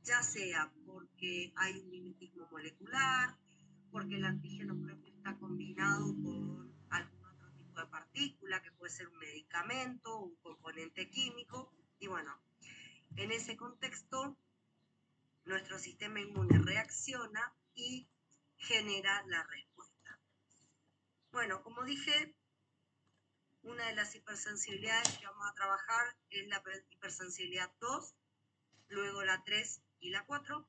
ya sea porque hay un mimetismo molecular, porque el antígeno propio está combinado con algún otro tipo de partícula, que puede ser un medicamento, un componente químico, y bueno, en ese contexto nuestro sistema inmune reacciona y genera la respuesta. Bueno, como dije, una de las hipersensibilidades que vamos a trabajar es la hipersensibilidad 2, luego la 3 y la 4.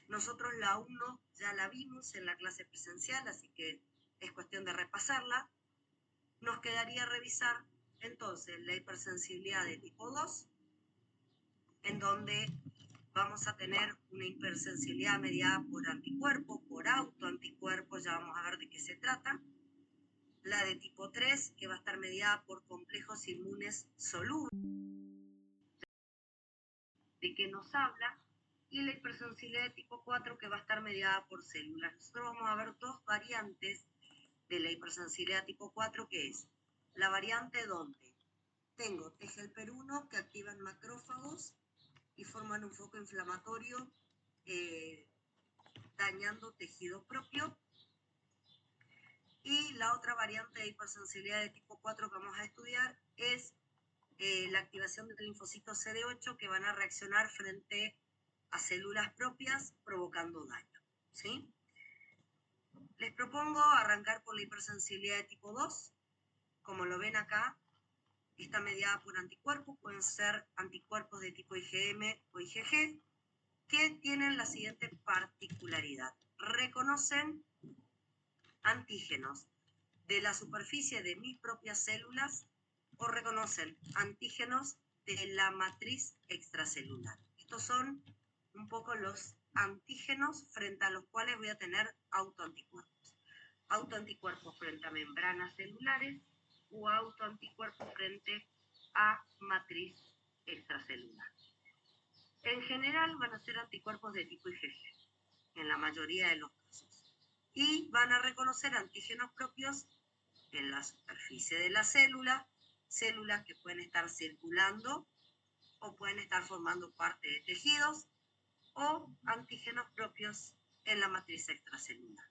Nosotros la 1 ya la vimos en la clase presencial, así que es cuestión de repasarla. Nos quedaría revisar entonces la hipersensibilidad de tipo 2, en donde vamos a tener una hipersensibilidad mediada por anticuerpos, por autoanticuerpos, ya vamos a ver de qué se trata. La de tipo 3, que va a estar mediada por complejos inmunes solubles, de qué nos habla, y la hipersensibilidad de tipo 4, que va a estar mediada por células. Nosotros vamos a ver dos variantes de la hipersensibilidad tipo 4, que es la variante donde tengo TGLP1 que activan macrófagos y forman un foco inflamatorio dañando tejido propio. Y la otra variante de hipersensibilidad de tipo 4 que vamos a estudiar es la activación del linfocito CD8, que van a reaccionar frente a células propias provocando daño, ¿sí? Les propongo arrancar por la hipersensibilidad de tipo 2. Como lo ven acá, está mediada por anticuerpos, pueden ser anticuerpos de tipo IgM o IgG, que tienen la siguiente particularidad. Reconocen antígenos de la superficie de mis propias células o reconocen antígenos de la matriz extracelular. Estos son un poco los antígenos frente a los cuales voy a tener autoanticuerpos. Autoanticuerpos frente a membranas celulares o autoanticuerpos frente a matriz extracelular. En general van a ser anticuerpos de tipo IgG, en la mayoría de los casos. Y van a reconocer antígenos propios en la superficie de la célula, células que pueden estar circulando o pueden estar formando parte de tejidos, o antígenos propios en la matriz extracelular.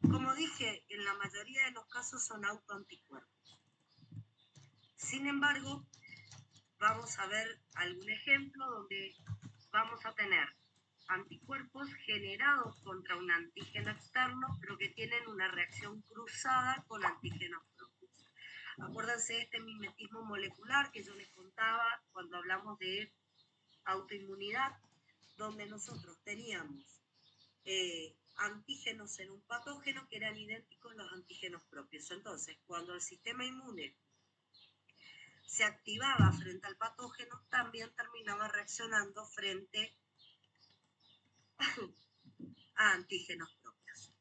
Como dije, en la mayoría de los casos son autoanticuerpos. Sin embargo, vamos a ver algún ejemplo donde vamos a tener anticuerpos generados contra un antígeno externo, pero que tienen una reacción cruzada con antígenos propios. Acuérdense de este mimetismo molecular que yo les contaba cuando hablamos de autoinmunidad, donde nosotros teníamos antígenos en un patógeno que eran idénticos a los antígenos propios. Entonces, cuando el sistema inmune se activaba frente al patógeno, también terminaba reaccionando frente a antígenos propios.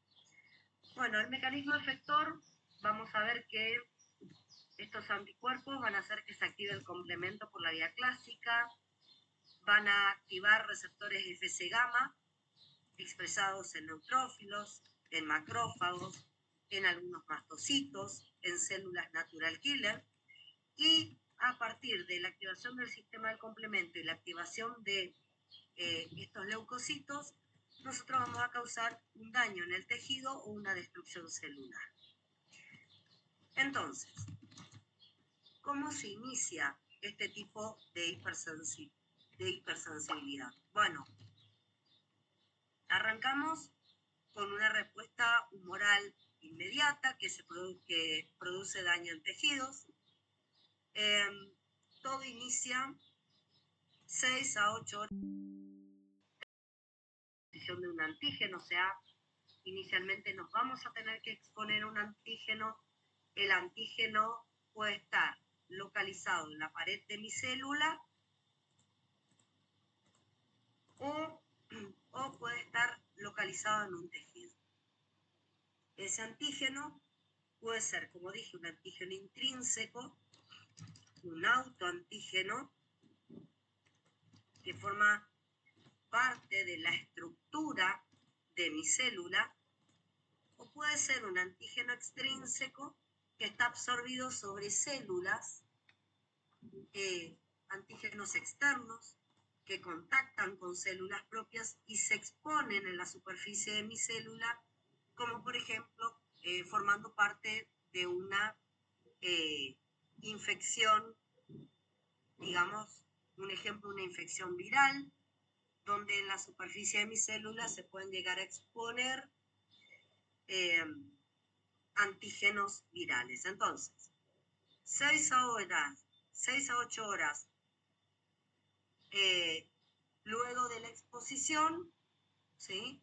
Bueno, el mecanismo efector, vamos a ver que estos anticuerpos van a hacer que se active el complemento por la vía clásica, van a activar receptores Fc gamma expresados en neutrófilos, en macrófagos, en algunos mastocitos, en células natural killer, y a partir de la activación del sistema del complemento y la activación de estos leucocitos, nosotros vamos a causar un daño en el tejido o una destrucción celular. Entonces, ¿cómo se inicia este tipo de hipersensibilidad? Bueno, arrancamos con una respuesta humoral inmediata que produce daño en tejidos. Todo inicia 6 a 8 horas de un antígeno, o sea, inicialmente nos vamos a tener que exponer a un antígeno. El antígeno puede estar localizado en la pared de mi célula o puede estar localizado en un tejido. Ese antígeno puede ser, como dije, un antígeno intrínseco, un autoantígeno que forma parte de la estructura de mi célula, o puede ser un antígeno extrínseco que está absorbido sobre células, antígenos externos, que contactan con células propias y se exponen en la superficie de mi célula, como por ejemplo formando parte de una infección, digamos, un ejemplo, una infección viral, donde en la superficie de mi célula se pueden llegar a exponer antígenos virales. Entonces, 6 a 8 horas luego de la exposición, ¿sí?,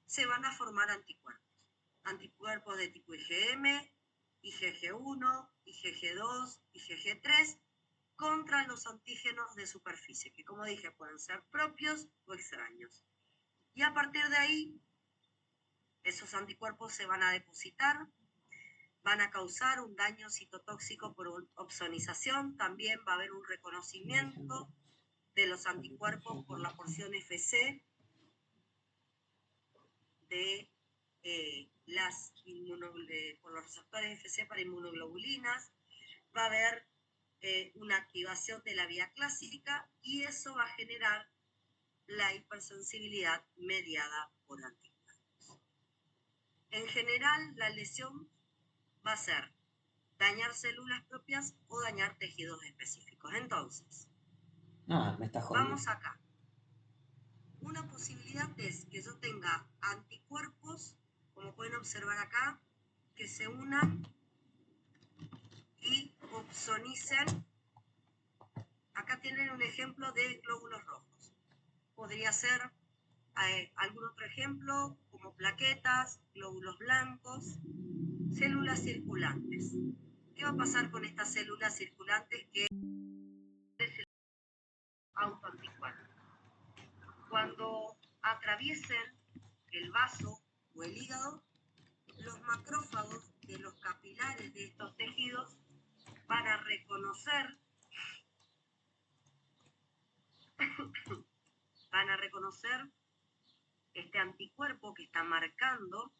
se van a formar anticuerpos. Anticuerpos de tipo IgM, IgG1, IgG2, IgG3, contra los antígenos de superficie, que como dije pueden ser propios o extraños. Y a partir de ahí, esos anticuerpos se van a depositar, van a causar un daño citotóxico por opsonización, también va a haber un reconocimiento de los anticuerpos por la porción FC de por los receptores FC para inmunoglobulinas, va a haber una activación de la vía clásica y eso va a generar la hipersensibilidad mediada por anticuerpos. En general, la lesión va a ser dañar células propias o dañar tejidos específicos. Entonces, me está jodiendo. vamos acá. Una posibilidad es que yo tenga anticuerpos, como pueden observar acá, que se unan y opsonicen. Acá tienen un ejemplo de glóbulos rojos. Podría ser algún otro ejemplo, como plaquetas, glóbulos blancos, células circulantes. ¿Qué va a pasar con estas células circulantes que es el autoanticuerpo? Cuando atraviesen el vaso o el hígado, los macrófagos de los capilares de estos tejidos van a reconocer este anticuerpo que está marcando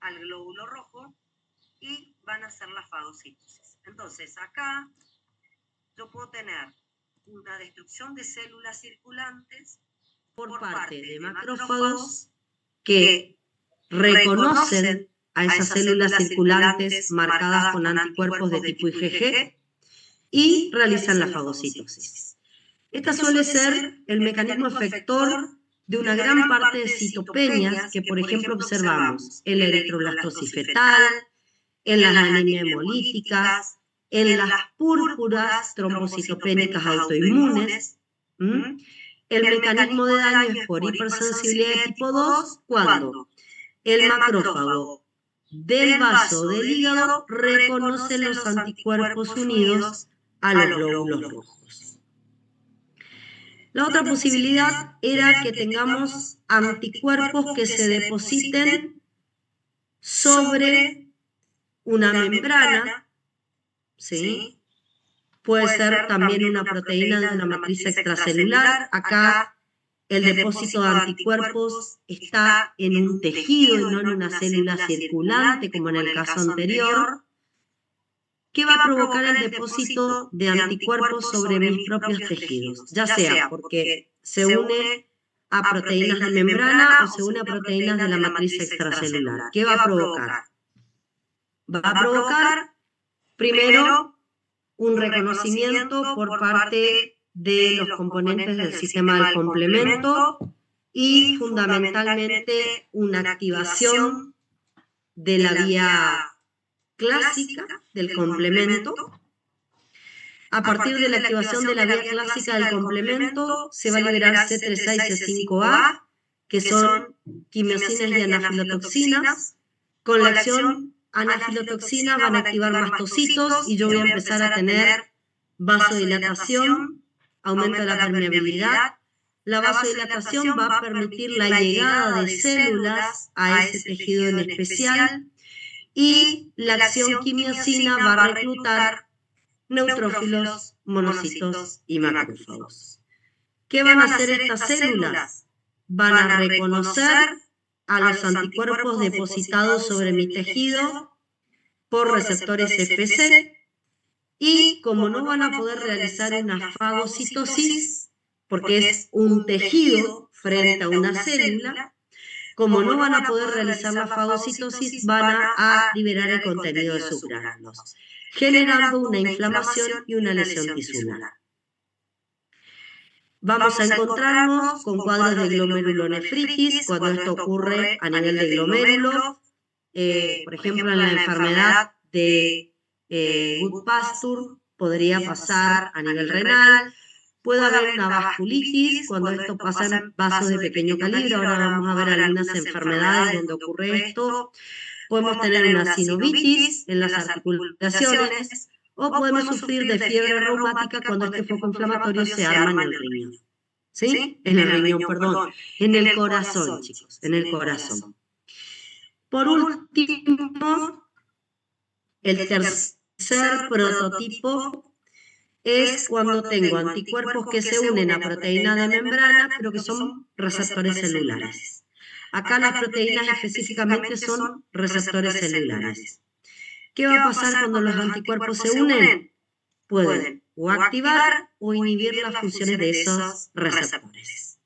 al glóbulo rojo y van a hacer la fagocitosis. Entonces, acá yo puedo tener una destrucción de células circulantes por parte de macrófagos que reconocen a esas células circulantes marcadas con anticuerpos de tipo IgG y realizan la fagocitosis. Esta suele ser el mecanismo efector de una gran parte de citopenias que, por ejemplo, observamos en la eritroblastosis fetal, en las anemias hemolíticas, en las púrpuras trombocitopénicas autoinmunes. El mecanismo de daño es por hipersensibilidad de tipo 2 cuando el macrófago del vaso del hígado reconoce los anticuerpos unidos a los glóbulos rojos. La otra posibilidad era que tengamos anticuerpos que se depositen sobre una membrana, ¿sí? Puede ser también una proteína de una matriz extracelular. Acá el depósito de anticuerpos está en un tejido y no en una célula circulante, como en el caso anterior, que va a provocar el depósito de anticuerpos sobre mis propios tejidos, ya sea porque se une a proteínas de membrana o se une a proteínas de la matriz extracelular. ¿Qué va a provocar? Va a provocar, primero, un reconocimiento por parte de los componentes del sistema del complemento y, fundamentalmente, una activación de la vía clásica del complemento. A partir de la activación de la vía clásica del complemento se va a liberar C3A y C5A, que son quimiosinas y anafilotoxinas. Con la acción anafilotoxina van a activar mastocitos y yo voy a empezar a tener vasodilatación, aumento de la permeabilidad. La vasodilatación va a permitir la llegada de células a ese tejido en especial y la acción quimiosina va a reclutar neutrófilos, monocitos y macrófagos. ¿Qué van a hacer estas células? Van a reconocer a los anticuerpos depositados sobre mi tejido por receptores FC y, como no van a poder realizar una fagocitosis, porque es un tejido frente a una célula. Como no van a poder realizar la fagocitosis, van a liberar el contenido de sus gránulos, generando una inflamación y una lesión tisular. Vamos a encontrarnos con cuadros de glomerulonefritis cuando esto ocurre a nivel de glomérulo, por ejemplo, en la enfermedad de Goodpasture podría pasar a nivel renal. Puede haber una vasculitis cuando esto pasa en vasos de pequeño calibre. Ahora vamos a ver algunas enfermedades donde ocurre esto. Podemos tener una sinovitis en las articulaciones o podemos sufrir de fiebre reumática cuando este foco inflamatorio se arma en el riñón. ¿Sí? En el riñón, perdón. En el corazón, chicos, en el corazón. Por último, el tercer prototipo es cuando tengo anticuerpos que se unen a proteína de membrana, pero que son receptores celulares. Acá las proteínas específicamente son receptores celulares. ¿Qué va a pasar cuando los anticuerpos se unen? Pueden o activar o inhibir las funciones de esos receptores.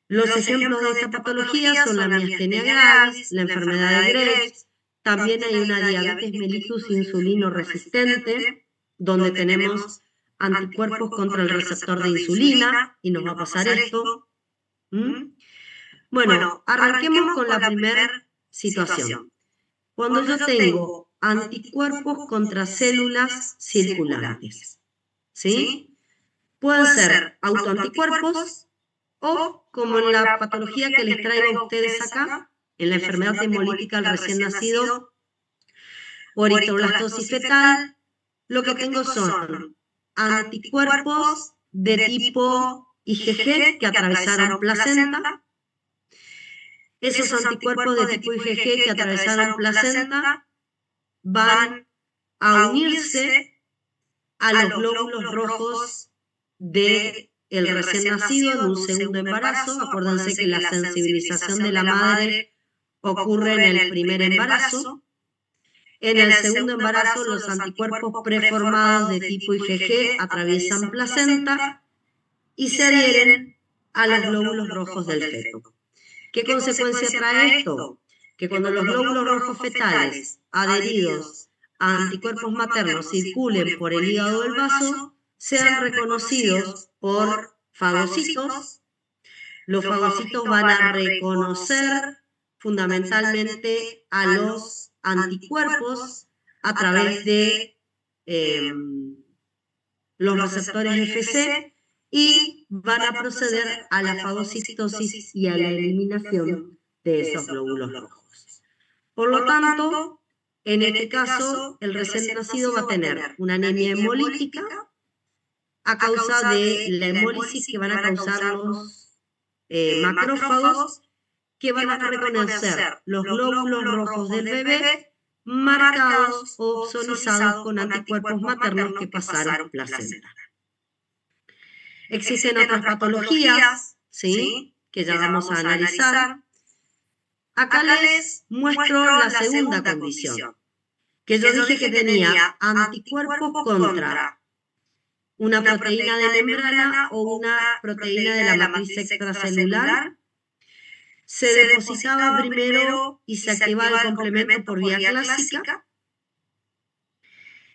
Los ejemplos de esta patología son la miastenia gravis, la enfermedad de Graves. También hay una diabetes mellitus insulino resistente, donde tenemos anticuerpos contra el receptor de insulina, y nos va a pasar esto. Bueno, arranquemos con la primera situación. Cuando yo tengo anticuerpos contra células circulantes, ¿sí? Pueden ser autoanticuerpos o, como en la patología que les traigo a ustedes acá, en la enfermedad hemolítica al recién nacido, o eritroblastosis fetal, lo que tengo son anticuerpos de tipo IgG que atravesaron placenta. Esos anticuerpos de tipo IgG que atravesaron placenta van a unirse a los glóbulos rojos del recién nacido en un segundo embarazo. Acuérdense que la sensibilización de la madre ocurre en el primer embarazo. En el segundo embarazo, los anticuerpos preformados de tipo IgG atraviesan placenta y se adhieren a los glóbulos rojos del feto. ¿Qué consecuencia trae esto? Que cuando los glóbulos rojos fetales adheridos a anticuerpos maternos circulen por el hígado del vaso, sean reconocidos por fagocitos. Los fagocitos van a reconocer fundamentalmente a los anticuerpos a través de los receptores Fc y van a proceder a la fagocitosis y a la eliminación de esos glóbulos rojos. Por lo tanto, en este caso, el recién nacido va a tener una anemia hemolítica a causa de la hemólisis que van a causar los macrófagos, que van a reconocer los glóbulos rojos del bebé marcados o opsonizados con anticuerpos maternos que pasaron placenta. Existen otras patologías, ¿sí?, que ya vamos a analizar. Acá les muestro la segunda condición, que yo dije que tenía anticuerpos contra una proteína de membrana o una proteína de la matriz extracelular. Se depositaba primero y se activaba el complemento por vía clásica.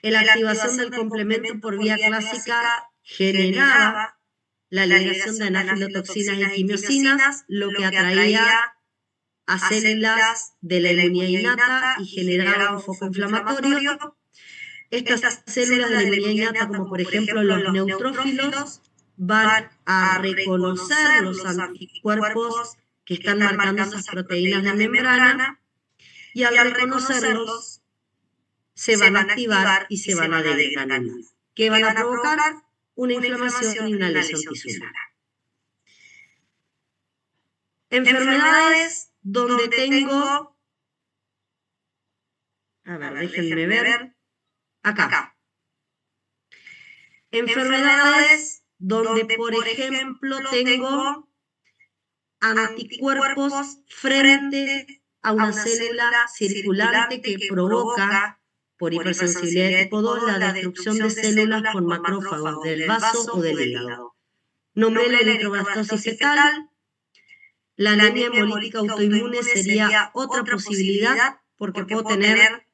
La activación del complemento por vía clásica generaba la liberación de anafilotoxinas y quimiosinas, lo que atraía a células de la inmunidad innata y generaba un foco inflamatorio. Estas células de la inmunidad innata, como por ejemplo los neutrófilos, van a reconocer los anticuerpos que están marcando esas proteínas de membrana, y al reconocerlos se van a activar y se van a desgranular, que van a provocar una inflamación y una lesión tisular. Enfermedades donde tengo, a ver, déjenme ver, acá. Enfermedades donde, por ejemplo, tengo anticuerpos frente a una célula circulante que provoca, por hipersensibilidad de tipo 2, la destrucción de células por macrófagos del vaso o del hígado. Nombré la eritroblastosis fetal. La anemia hemolítica autoinmune sería otra posibilidad porque puedo tener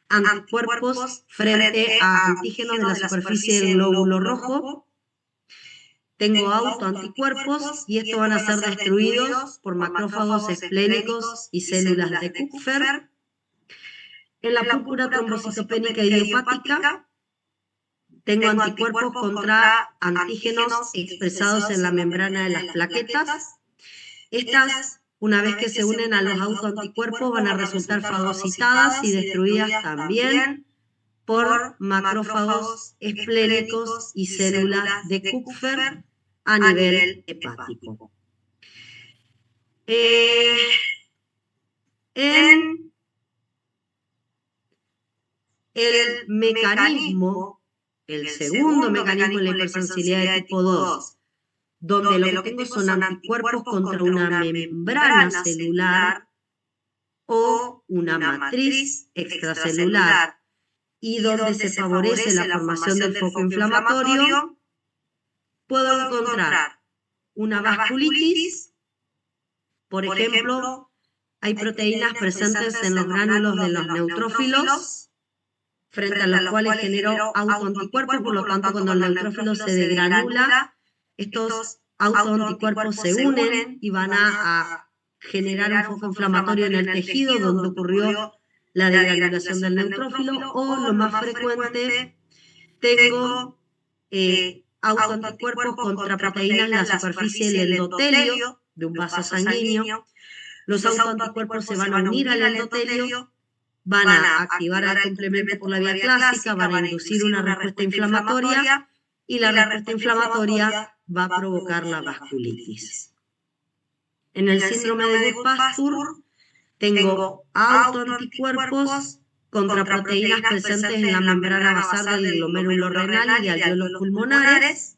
anticuerpos frente a antígenos de la superficie del glóbulo rojo. Tengo autoanticuerpos y estos van a ser destruidos por macrófagos esplénicos y células de Kupffer. En la púrpura trombocitopénica idiopática tengo anticuerpos contra antígenos expresados en la membrana de las plaquetas. Estas, una vez que se unen a los autoanticuerpos, van a resultar fagocitadas y destruidas también por macrófagos esplénicos y células de Kupffer a nivel hepático. En el mecanismo, el segundo mecanismo de la hipersensibilidad de tipo 2, donde lo que tengo son anticuerpos contra una membrana celular o una matriz extracelular, y donde se favorece la formación del foco inflamatorio, puedo encontrar una vasculitis. Por ejemplo, hay proteínas presentes en los gránulos de los neutrófilos, frente a los cuales genero autoanticuerpos, por lo tanto, cuando el neutrófilo se degranula, estos autoanticuerpos se unen y van a generar un foco inflamatorio en el tejido donde ocurrió la degranulación del neutrófilo, o lo más frecuente, tengo autoanticuerpos contra proteínas en la superficie del endotelio de un vaso sanguíneo. Los autoanticuerpos se van a unir al endotelio, van a activar el complemento por la vía clásica, van a inducir una respuesta inflamatoria, y la respuesta inflamatoria va a provocar la vasculitis. En el síndrome de Goodpasture tengo autoanticuerpos contra proteínas presentes en la membrana basal del glomérulo renal y alvéolos pulmonares.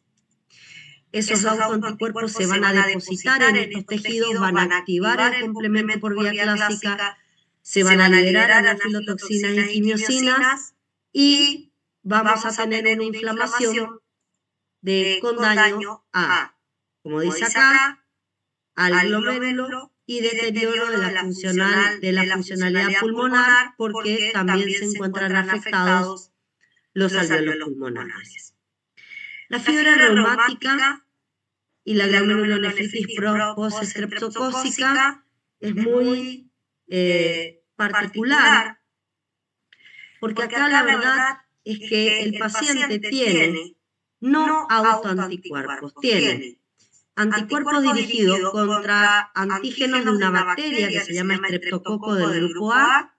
Esos autoanticuerpos se van a depositar en estos tejidos, van a activar el complemento por vía clásica, se van a liberar anafilotoxinas y quimiosinas, y vamos a tener una inflamación con daño a, como dice acá, al glomérulo y deterioro de la funcionalidad pulmonar, porque también se encuentran afectados los alvéolos pulmonares. La fiebre reumática y la glomerulonefritis post-streptocócica es muy particular, porque acá la verdad es que el paciente tiene no autoanticuerpos, tiene anticuerpos dirigidos contra antígenos de una bacteria que se llama Streptococo del grupo A,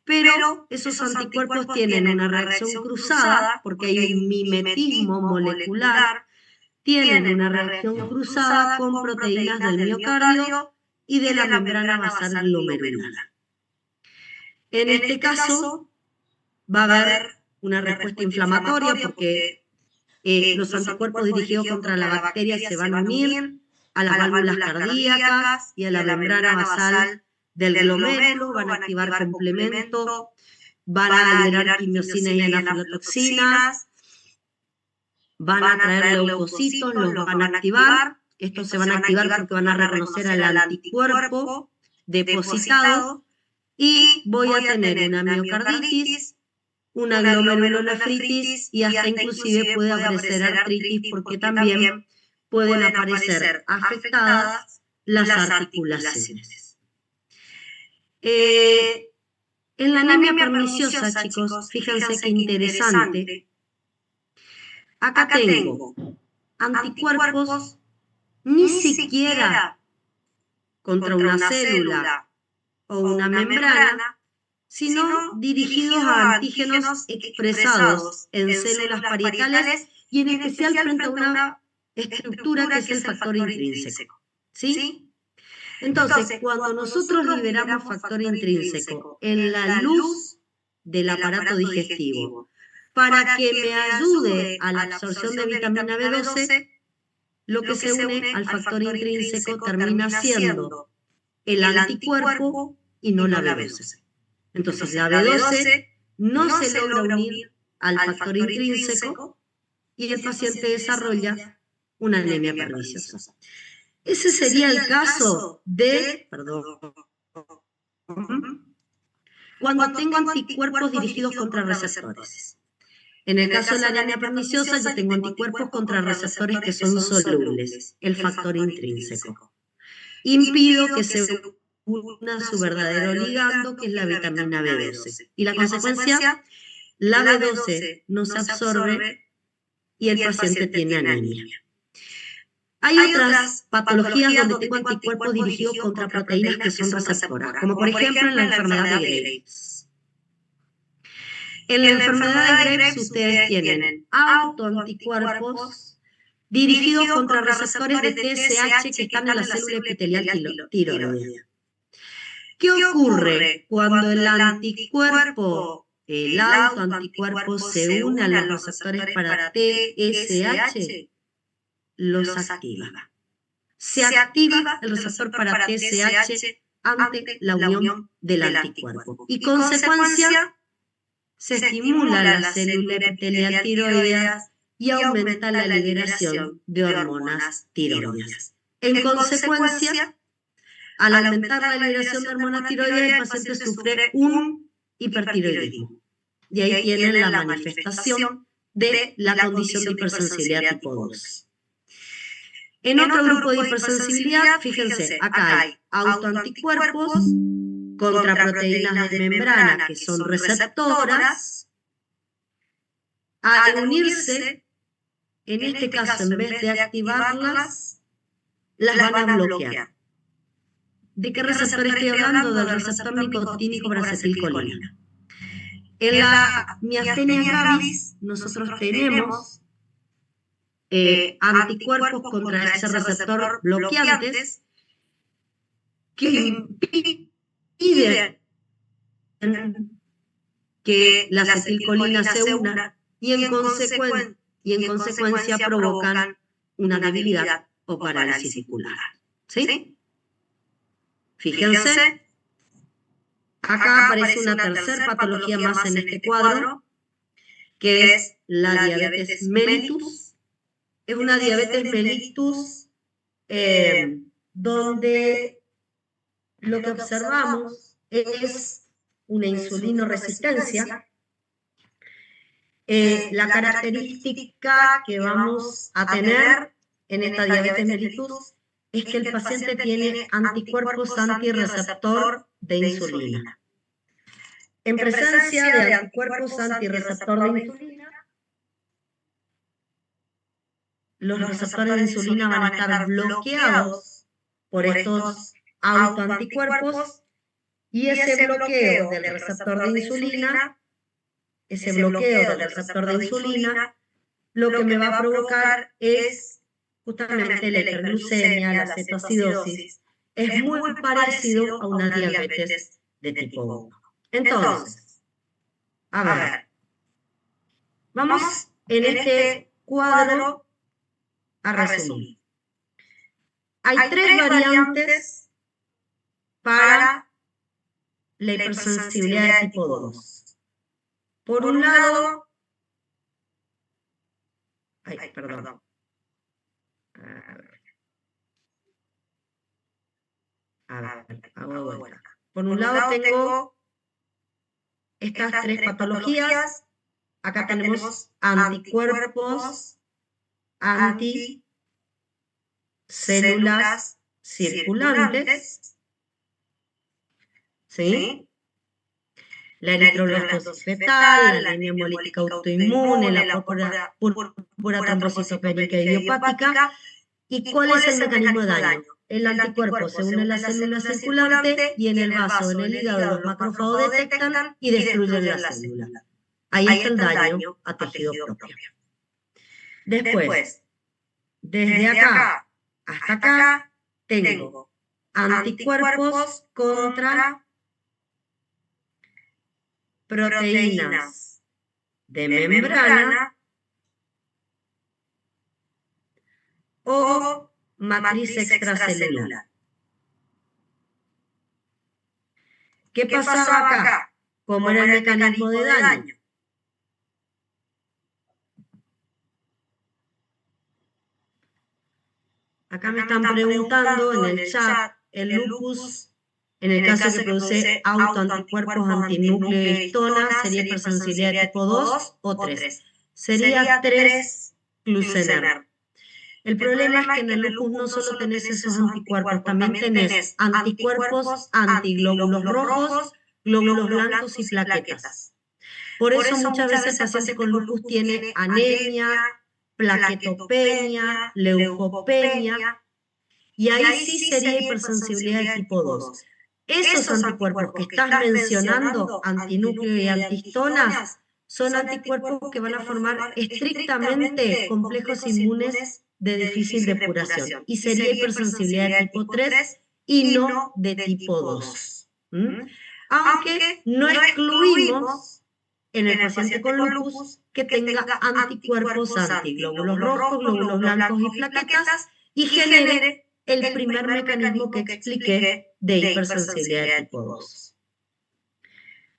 pero esos anticuerpos tienen una reacción cruzada, porque hay un mimetismo molecular, tienen una reacción cruzada con proteínas del miocardio y de la membrana basal glomerular. En este caso va a haber una respuesta inflamatoria porque los anticuerpos dirigidos contra la bacteria se van a unir a las válvulas cardíacas y a la membrana basal del glomérulo, van a activar complemento, van a liberar quimiosinas y anafilotoxinas, van a traer leucocitos, los van a activar. Estos se van a activar porque van a reconocer al anticuerpo depositado, y voy a tener una miocarditis, una glomerulonefritis, y hasta inclusive puede aparecer artritis, porque también pueden aparecer afectadas las articulaciones. En la anemia perniciosa, chicos, fíjense qué interesante. Acá tengo anticuerpos ni siquiera contra una célula o una membrana, sino dirigidos a antígenos expresados en células parietales y en especial frente a una estructura que es el factor intrínseco. ¿Sí? Entonces, cuando nosotros liberamos factor intrínseco en la luz del aparato digestivo para que me ayude a la absorción de vitamina B12, lo que se une al factor intrínseco termina siendo el anticuerpo y no la B12. Entonces la B12 no se logra unir al factor intrínseco y el paciente desarrolla una anemia perniciosa. Ese sería el caso de, cuando tengo anticuerpos dirigidos contra receptores. En el caso de la anemia perniciosa, yo tengo anticuerpos contra receptores que son solubles, el factor intrínseco. Impido que se una su verdadero ligando, que es la vitamina B12. Y la consecuencia, la B12 no se absorbe y el paciente tiene anemia. Hay otras patologías donde tengo anticuerpos dirigidos contra proteínas que son receptoras, como por ejemplo en la enfermedad de Graves. En la enfermedad de Graves ustedes tienen autoanticuerpos dirigidos contra receptores de TSH que están en la célula epitelial tiroidea. ¿Qué ocurre cuando el autoanticuerpo se une a los receptores para TSH? Los activa. Se activa el receptor para TSH ante la unión del anticuerpo. Y consecuencia, se estimula la célula epitelial tiroidea y aumenta la liberación de hormonas tiroideas. En consecuencia, al aumentar la liberación de hormonas tiroideas, el paciente sufre un hipertiroidismo. Y ahí tienen la manifestación de la condición de hipersensibilidad tipo 2. En otro grupo de hipersensibilidad, fíjense, acá hay autoanticuerpos contra proteínas de membrana que son receptoras. Al unirse, en este caso, en vez de activarlas, las van a bloquear. ¿De qué receptor estoy hablando? Del receptor nicotínico por acetilcolina. En la miastenia gravis, nosotros tenemos anticuerpos contra ese receptor bloqueantes que impiden que la acetilcolina se una y en consecuencia provocan una debilidad o parálisis circular. ¿Sí? Fíjense, acá aparece una tercera patología más en este cuadro, que es la diabetes mellitus. Es una diabetes mellitus donde lo que observamos es una insulinoresistencia. La característica que vamos a tener en esta diabetes mellitus es que el paciente tiene anticuerpos antirreceptor de insulina. En presencia de anticuerpos antirreceptor de insulina, los receptores de insulina van a estar bloqueados por estos autoanticuerpos y ese bloqueo del receptor de insulina, lo que me va a provocar es justamente la hiperglucemia, la cetoacidosis. Es muy parecido a una diabetes de tipo 1. Entonces, a ver, vamos en este cuadro a resumir. Hay tres variantes para la hipersensibilidad de tipo 2. Por un lado, perdón. A ver, hago de vuelta. Por un lado tengo estas tres patologías. Acá tenemos anticuerpos anticélulas circulantes, ¿sí? La eritroblastosis fetal, la anemia hemolítica autoinmune, la púrpura trombocitopénica idiopática. ¿Y cuál es el mecanismo de daño? El anticuerpo se une a la célula circulante y en el vaso, en el hígado, los macrófagos detectan y destruyen la célula. Ahí está el daño a tejido propio. Después, desde acá hasta acá, tengo anticuerpos contra proteínas de membrana o matriz extracelular. ¿Qué pasaba acá? ¿Cómo era el mecanismo de daño? Acá me están preguntando en el chat, el lupus, en el caso que produce autoanticuerpos antinúcleo y histona, ¿sería hipersensibilidad de tipo 2 o 3? Sería 3 Clusener. El problema es que en el lupus no solo tenés esos anticuerpos, también tenés anticuerpos antiglóbulos rojos, glóbulos blancos y plaquetas. Por eso muchas veces el paciente con lupus tiene anemia, plaquetopenia, leucopenia, y ahí sí sería hipersensibilidad de tipo 2. Esos anticuerpos que estás mencionando, antinúcleo y antihistonas, son anticuerpos que van a formar estrictamente complejos inmunes de difícil depuración, y sería hipersensibilidad de tipo 3 y no de tipo 2. Aunque no excluimos en el paciente con lupus que tenga anticuerpos antiglóbulos rojos, glóbulos blancos y plaquetas, y genere el primer mecanismo que expliqué de hipersensibilidad de tipo 2.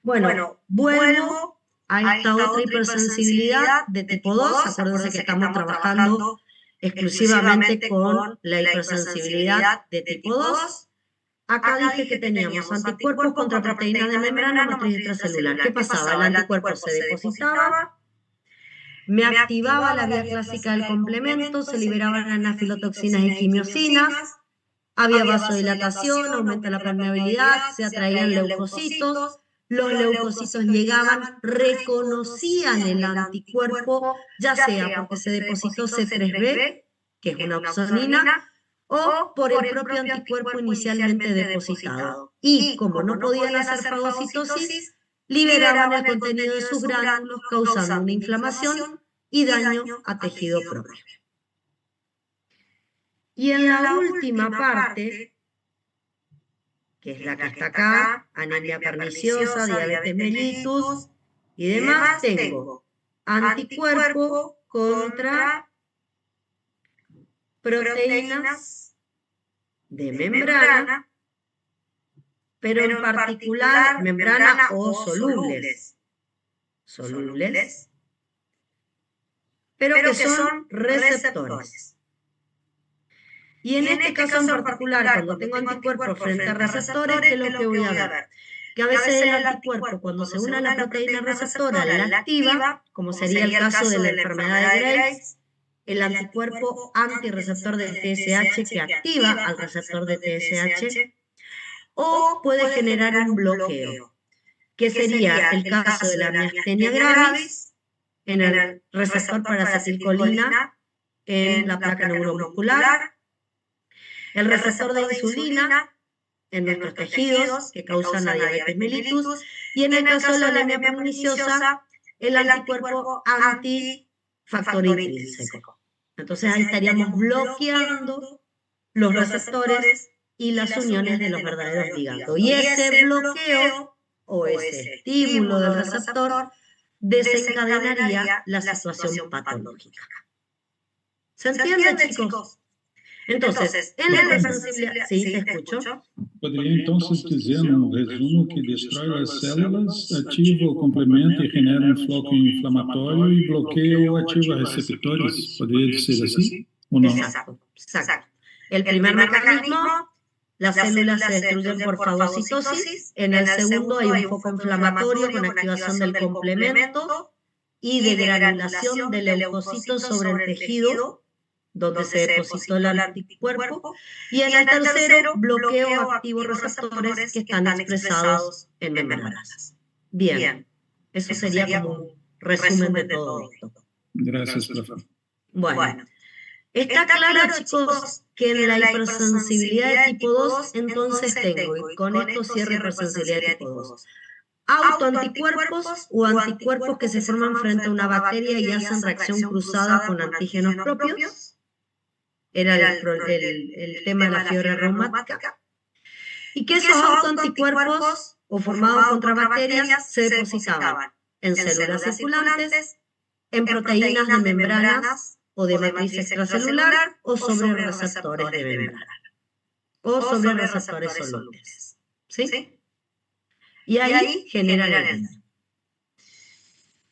Bueno, vuelvo a esta otra hipersensibilidad de tipo 2. Acuérdense que estamos trabajando exclusivamente con la hipersensibilidad de tipo 2. Acá dije que teníamos anticuerpos contra proteínas de membrana, matriz extracelular. ¿Qué pasaba? El anticuerpo se depositaba, me activaba la vía clásica del complemento, se liberaban anafilotoxinas y quimiosinas, había vasodilatación, aumenta la permeabilidad, se atraían leucocitos, los leucocitos llegaban, reconocían el anticuerpo, ya sea porque se depositó C3b, que es una opsonina, o por el propio anticuerpo inicialmente depositado. Y como no podían hacer fagocitosis, liberaban el contenido de sus gránulos, causando una inflamación y daño a tejido propio. Y en la última parte, que es la que está acá, anemia perniciosa, diabetes mellitus y demás, tengo anticuerpo contra proteínas de membrana, pero en particular membrana o solubles, pero que son receptores. Y en este caso en particular, cuando tengo anticuerpos frente a receptores, ¿qué es lo que voy a ver? Que a veces el anticuerpo, cuando se une a la proteína receptora, la activa, como sería el caso de la enfermedad de Graves, el anticuerpo antirreceptor del TSH que activa al receptor de TSH, o puede generar un bloqueo, que sería el caso de la miastenia gravis en el receptor para acetilcolina en la placa neuromuscular, el receptor de insulina en nuestros tejidos que causan la diabetes mellitus, y en el caso de la anemia perniciosa, el anticuerpo antifactor intrínseco. Entonces ahí estaríamos bloqueando los receptores y las uniones de los verdaderos ligandos. Y ese bloqueo o ese estímulo del receptor desencadenaría la situación patológica. ¿Se entiende, chicos? Entonces, en la hipersensibilidad... Sí, te escucho. Podría entonces dizer, no resumo, que destrói as células, ativa o complemento e genera um foco inflamatório e bloqueia ou ativa receptores. Poderia ser assim ou não? Exacto, exacto. El primer mecanismo, las células se destruyen por fagocitosis. En el segundo hay un foco inflamatorio con activación del complemento y de granulación de leucocitos sobre el tejido donde se depositó el anticuerpo, y en el tercero, bloqueo activo receptores que están expresados en membranas. Bien, eso sería como un resumen de todo esto. Gracias, profesor. Bueno, está claro, chicos, que en la hipersensibilidad de tipo 2, entonces tengo, y con esto cierro hipersensibilidad de tipo 2, autoanticuerpos o anticuerpos que se forman frente a una bacteria y hacen reacción cruzada con antígenos propios. Era el tema de la fiebre reumática, y que esos autoanticuerpos o formados contra bacterias se depositaban en células circulantes, en proteínas de membranas o de matriz extracelular, o sobre receptores de membrana, o sobre receptores solubles. ¿Sí? Y ahí generan el daño.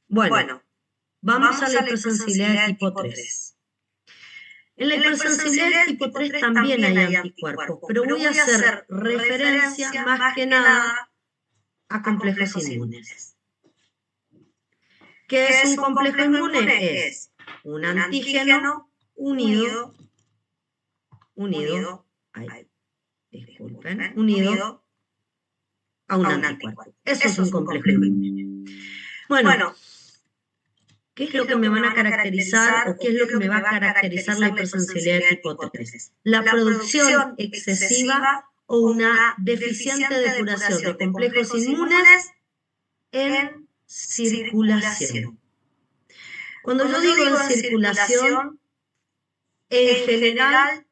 Bueno, vamos a la hipersensibilidad de tipo 3. En la hipersensibilidad tipo 3 también hay anticuerpos, pero voy a hacer referencia más que nada a complejos inmunes. ¿Qué es un complejo inmune? Es un antígeno unido a un anticuerpo. Eso es un complejo inmune. Bueno, ¿qué es lo que me van a caracterizar o qué es lo que me va a caracterizar la hipersensibilidad de tipo 3? La producción excesiva o una deficiente depuración de complejos inmunes en circulación. Cuando yo digo en circulación, en general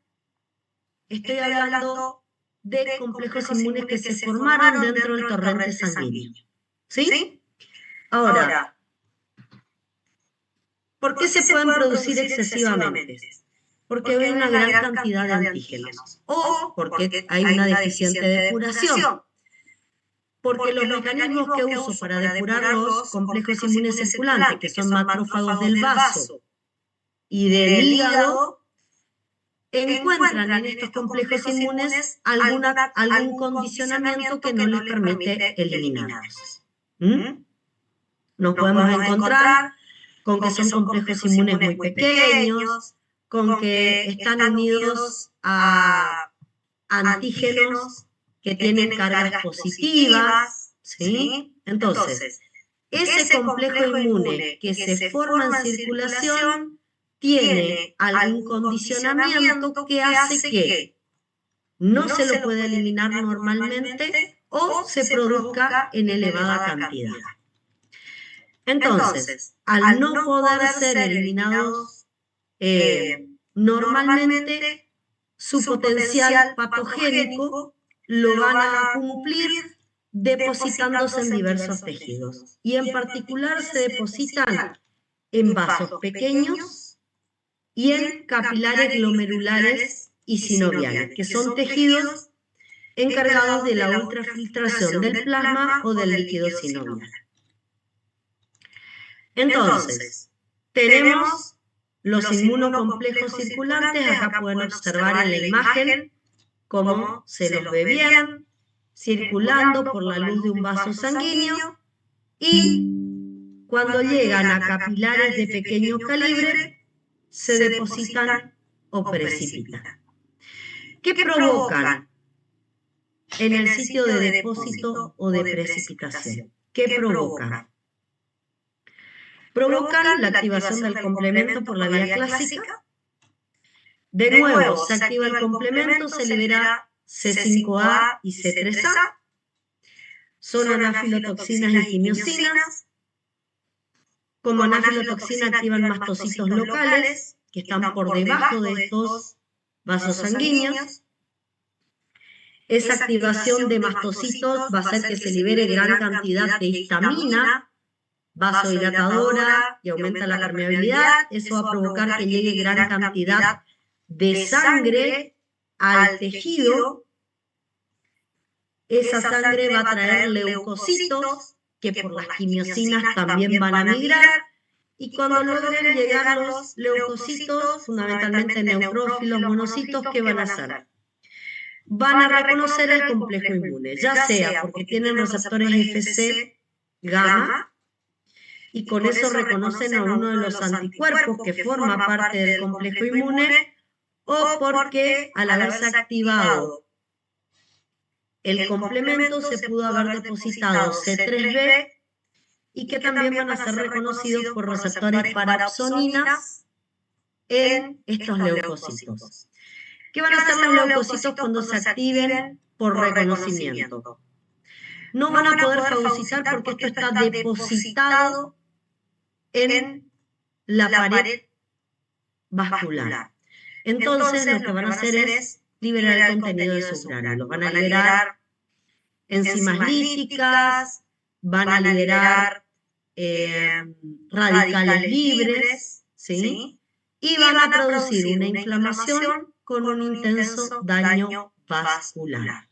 estoy hablando de complejos inmunes que se formaron dentro del torrente sanguíneo. ¿Sí? Ahora, ¿por qué se pueden producir excesivamente? Porque hay una gran cantidad de antígenos. O porque hay una deficiente depuración. Porque los mecanismos que uso para depurar los complejos inmunes circulantes, que son macrófagos del vaso y del hígado, encuentran en estos complejos inmunes algún condicionamiento que no les permite eliminarlos. Nos podemos encontrar con que son complejos inmunes muy pequeños, con que están unidos a antígenos que tienen cargas positivas, ¿sí? Entonces, ese complejo inmune que se forma en circulación tiene algún condicionamiento que hace que no se lo pueda eliminar normalmente o se produzca en elevada cantidad. Entonces, al no poder ser eliminados normalmente, su potencial patogénico lo van a cumplir depositándose en diversos tejidos. Y en particular se depositan en vasos pequeños y en capilares glomerulares y sinoviales, que son tejidos encargados de la ultrafiltración del plasma o del líquido sinovial. Entonces, tenemos los inmunocomplejos circulantes, acá pueden observar en la imagen cómo se los ve bien, circulando por la luz de un vaso sanguíneo, y cuando llegan a capilares de pequeño calibre, se depositan o precipitan. ¿Qué provocan en el sitio de depósito o de precipitación? ¿Qué provocan? Provocan la activación del complemento por la vía clásica. De nuevo, se activa el complemento, se libera C5A y C3A. Son anafilotoxinas y quimiosinas. Como anafilotoxina activan mastocitos locales, que están por debajo de estos vasos sanguíneos. Esa activación de mastocitos va a hacer que se libere gran cantidad de histamina, vasodilatadora, y aumenta la permeabilidad. Eso va a provocar que llegue gran cantidad de sangre al tejido. Esa sangre va a traer leucocitos, que por las quimiosinas también van a migrar, y cuando logren llegar los leucocitos, fundamentalmente neutrófilos, monocitos, ¿qué van a hacer? Van a reconocer el complejo inmune, ya sea porque tienen receptores Fc gamma, y con eso reconocen a uno de los anticuerpos que forma parte del complejo inmune, o porque al haberse activado el complemento se pudo haber depositado C3b, y que también van a ser reconocidos por receptores parapsoninas en estos leucocitos. ¿Qué van a hacer los leucocitos cuando se activen por reconocimiento? No van a poder fagocitar porque esto está depositado en la pared vascular. Entonces lo que van a hacer es liberar el contenido de sus gránulos. Van a liberar enzimas líticas, van a liberar radicales libres, ¿sí? Y van a producir una inflamación con un intenso daño vascular.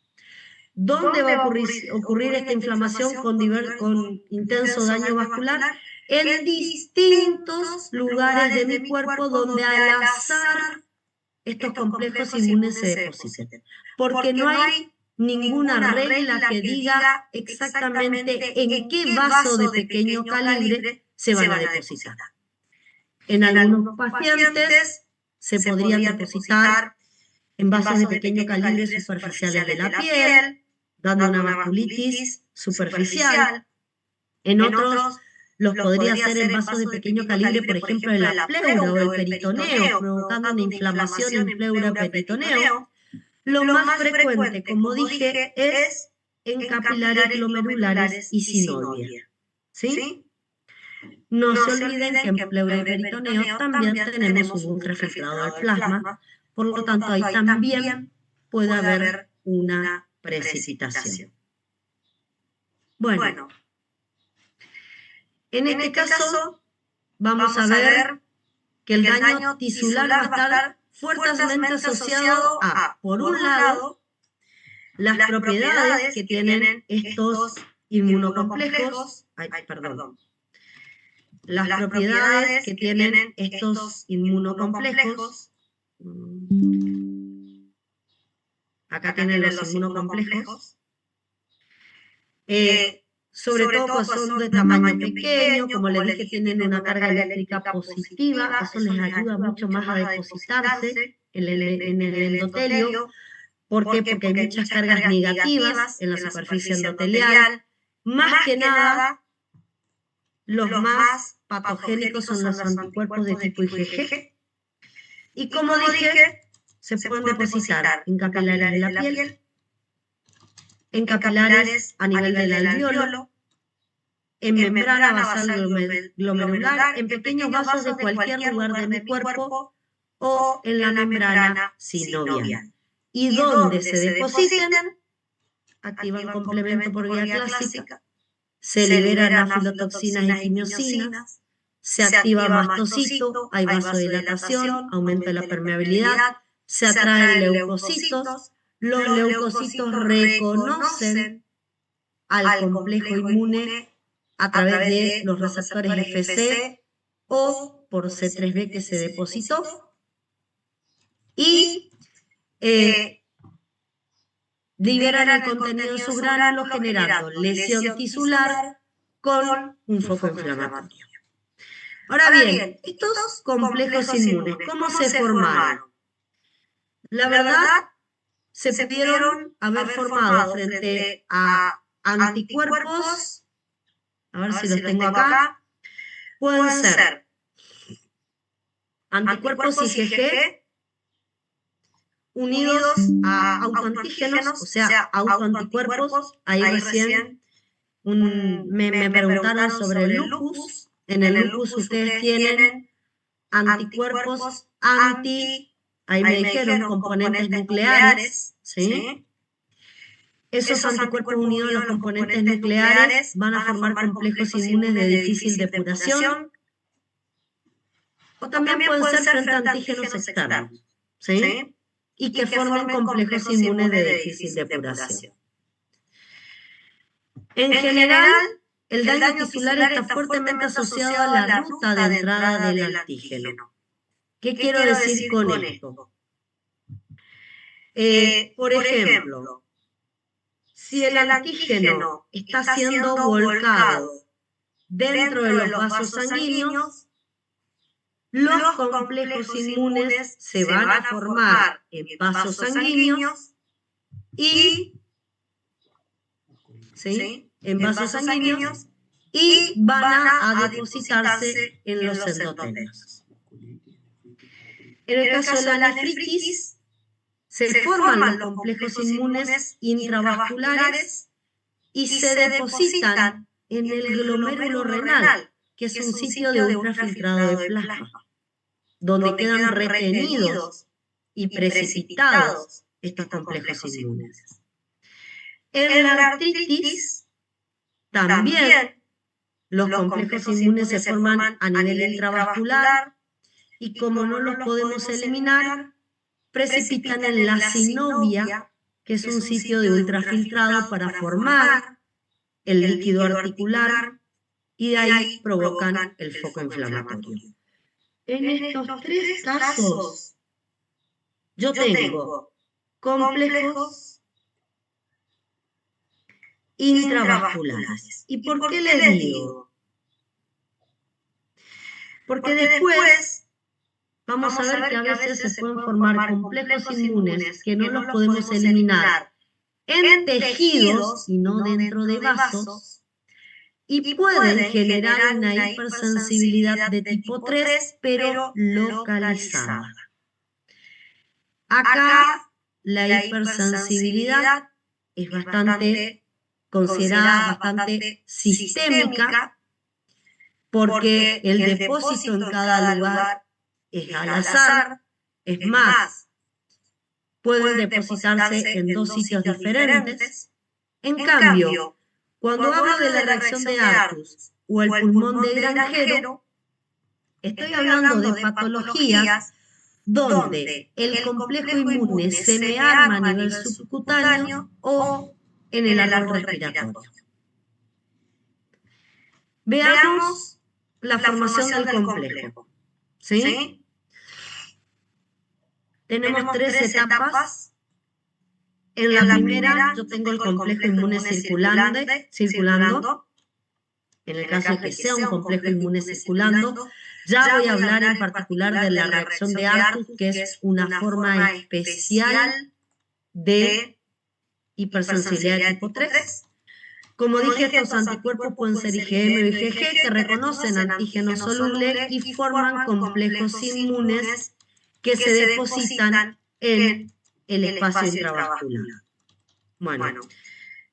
¿Dónde va a ocurrir esta inflamación con intenso daño vascular? En distintos lugares de mi cuerpo donde al azar estos complejos inmunes se depositen. Porque no hay ninguna regla que diga exactamente en qué vaso de pequeño calibre se van a depositar. En algunos pacientes se podrían depositar en vasos de pequeño calibre superficiales de la piel, dando una vasculitis superficial. En otros los podría hacer en vasos de pequeño calibre, por ejemplo, en la pleura o el peritoneo, provocando una inflamación en pleura peritoneo. Lo más frecuente, como dije, es en capilares glomerulares y sinovial. ¿Sí? No se olviden que en pleura y peritoneo también tenemos un ultrafiltrado del plasma, por lo tanto ahí también puede haber una precipitación. Bueno, en este caso vamos a ver que el daño tisular va a estar fuertemente asociado a, por un lado, las propiedades que tienen estos inmunocomplejos, las propiedades que tienen estos inmunocomplejos, acá tienen los inmunocomplejos, sobre todo pues son de tamaño pequeño, como les dije, tienen una carga eléctrica positiva, eso les ayuda mucho más a depositarse en el endotelio. ¿Por qué? Porque hay muchas cargas negativas en la superficie endotelial. Más que nada, los más patogénicos son los anticuerpos de tipo IgG. Y como dije, se pueden depositar en capilares de la piel, en capilares a nivel del alveolo, en membrana basal glomerular, en pequeños vasos de cualquier lugar de mi cuerpo o en la membrana sinovial. Y donde se depositen, activan complemento por vía clásica, se liberan aflotoxinas y quimiosinas, se activa mastocito, hay vasodilatación, aumenta la permeabilidad, se atraen leucocitos, los leucocitos reconocen al complejo inmune a través de los receptores FC o por C3b que se depositó y liberan el contenido en sus gránulos generando lesión tisular con un foco inflamatorio. Ahora bien, estos complejos inmunes, ¿cómo se formaron? La verdad, se pudieron haber formado frente a anticuerpos, a ver si los tengo acá, pueden ser anticuerpos IgG unidos a autoantígenos, o sea, autoanticuerpos. Ahí recién me preguntaron sobre el lupus. En el lupus ustedes tienen anticuerpos ahí me dijeron, componentes nucleares, ¿sí? Esos anticuerpos unidos a los componentes nucleares van a formar complejos inmunes de difícil depuración, o también pueden ser frente a antígenos externos, ¿sí? Y que formen complejos inmunes de difícil depuración. En general, el daño tisular está fuertemente asociado a la ruta de entrada del antígeno. ¿Qué quiero decir con esto? Por ejemplo, si el antígeno está siendo volcado dentro de los vasos sanguíneos, los complejos inmunes se van a formar en vasos sanguíneos y en vasos sanguíneos y van a depositarse en los endotelios. En el caso de la nefritis, se forman los complejos inmunes intravasculares y se depositan en el glomérulo renal, que es un sitio de ultrafiltrado de plasma, donde quedan retenidos y precipitados estos complejos inmunes. En la artritis, también los complejos inmunes se forman a nivel intravascular y como no los podemos eliminar, precipitan en la sinovia, que es un sitio de ultrafiltrado para formar el líquido articular y de ahí provocan el foco inflamatorio. En estos tres casos, yo tengo complejos intravasculares. ¿Y por qué les digo? Porque después vamos a ver que a veces se pueden formar complejos inmunes que no los podemos eliminar en tejidos y no dentro de vasos, y pueden generar una hipersensibilidad de tipo 3, pero localizada. Acá la hipersensibilidad es considerada bastante sistémica, porque el depósito en cada lugar es al azar, es más, pueden depositarse en 2 sitios diferentes. En cambio, cuando hablo de la reacción de Artus o el pulmón de granjero, estoy hablando de patologías donde el complejo inmune se me arma a nivel subcutáneo o en el árbol respiratorio. Veamos la formación del complejo. ¿Sí? Tenemos 3 etapas. En la primera, yo tengo el complejo inmune circulando. En el caso de que sea un complejo inmune circulando, ya voy a hablar en particular de la reacción de Artus, que es una forma especial de hipersensibilidad de tipo 3. Como dije, estos anticuerpos pueden ser IgM o IgG, que reconocen antígenos solubles y forman complejos inmunes que se depositan en el espacio intravascular. Bueno,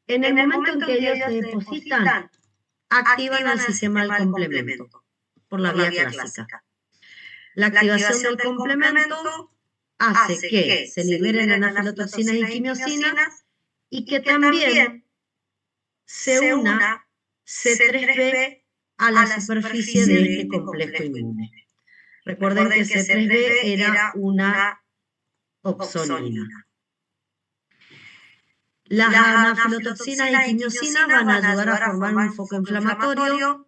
en el momento en que ellos se depositan, activan el sistema del complemento por la vía clásica. La activación del complemento hace que se liberen anafilotoxinas y quimiosinas y que también se una C3b a la superficie de este complejo inmune. Recuerden que C3b era una opsonina. Las anafilotoxinas y quimiosinas van a ayudar a formar un foco inflamatorio.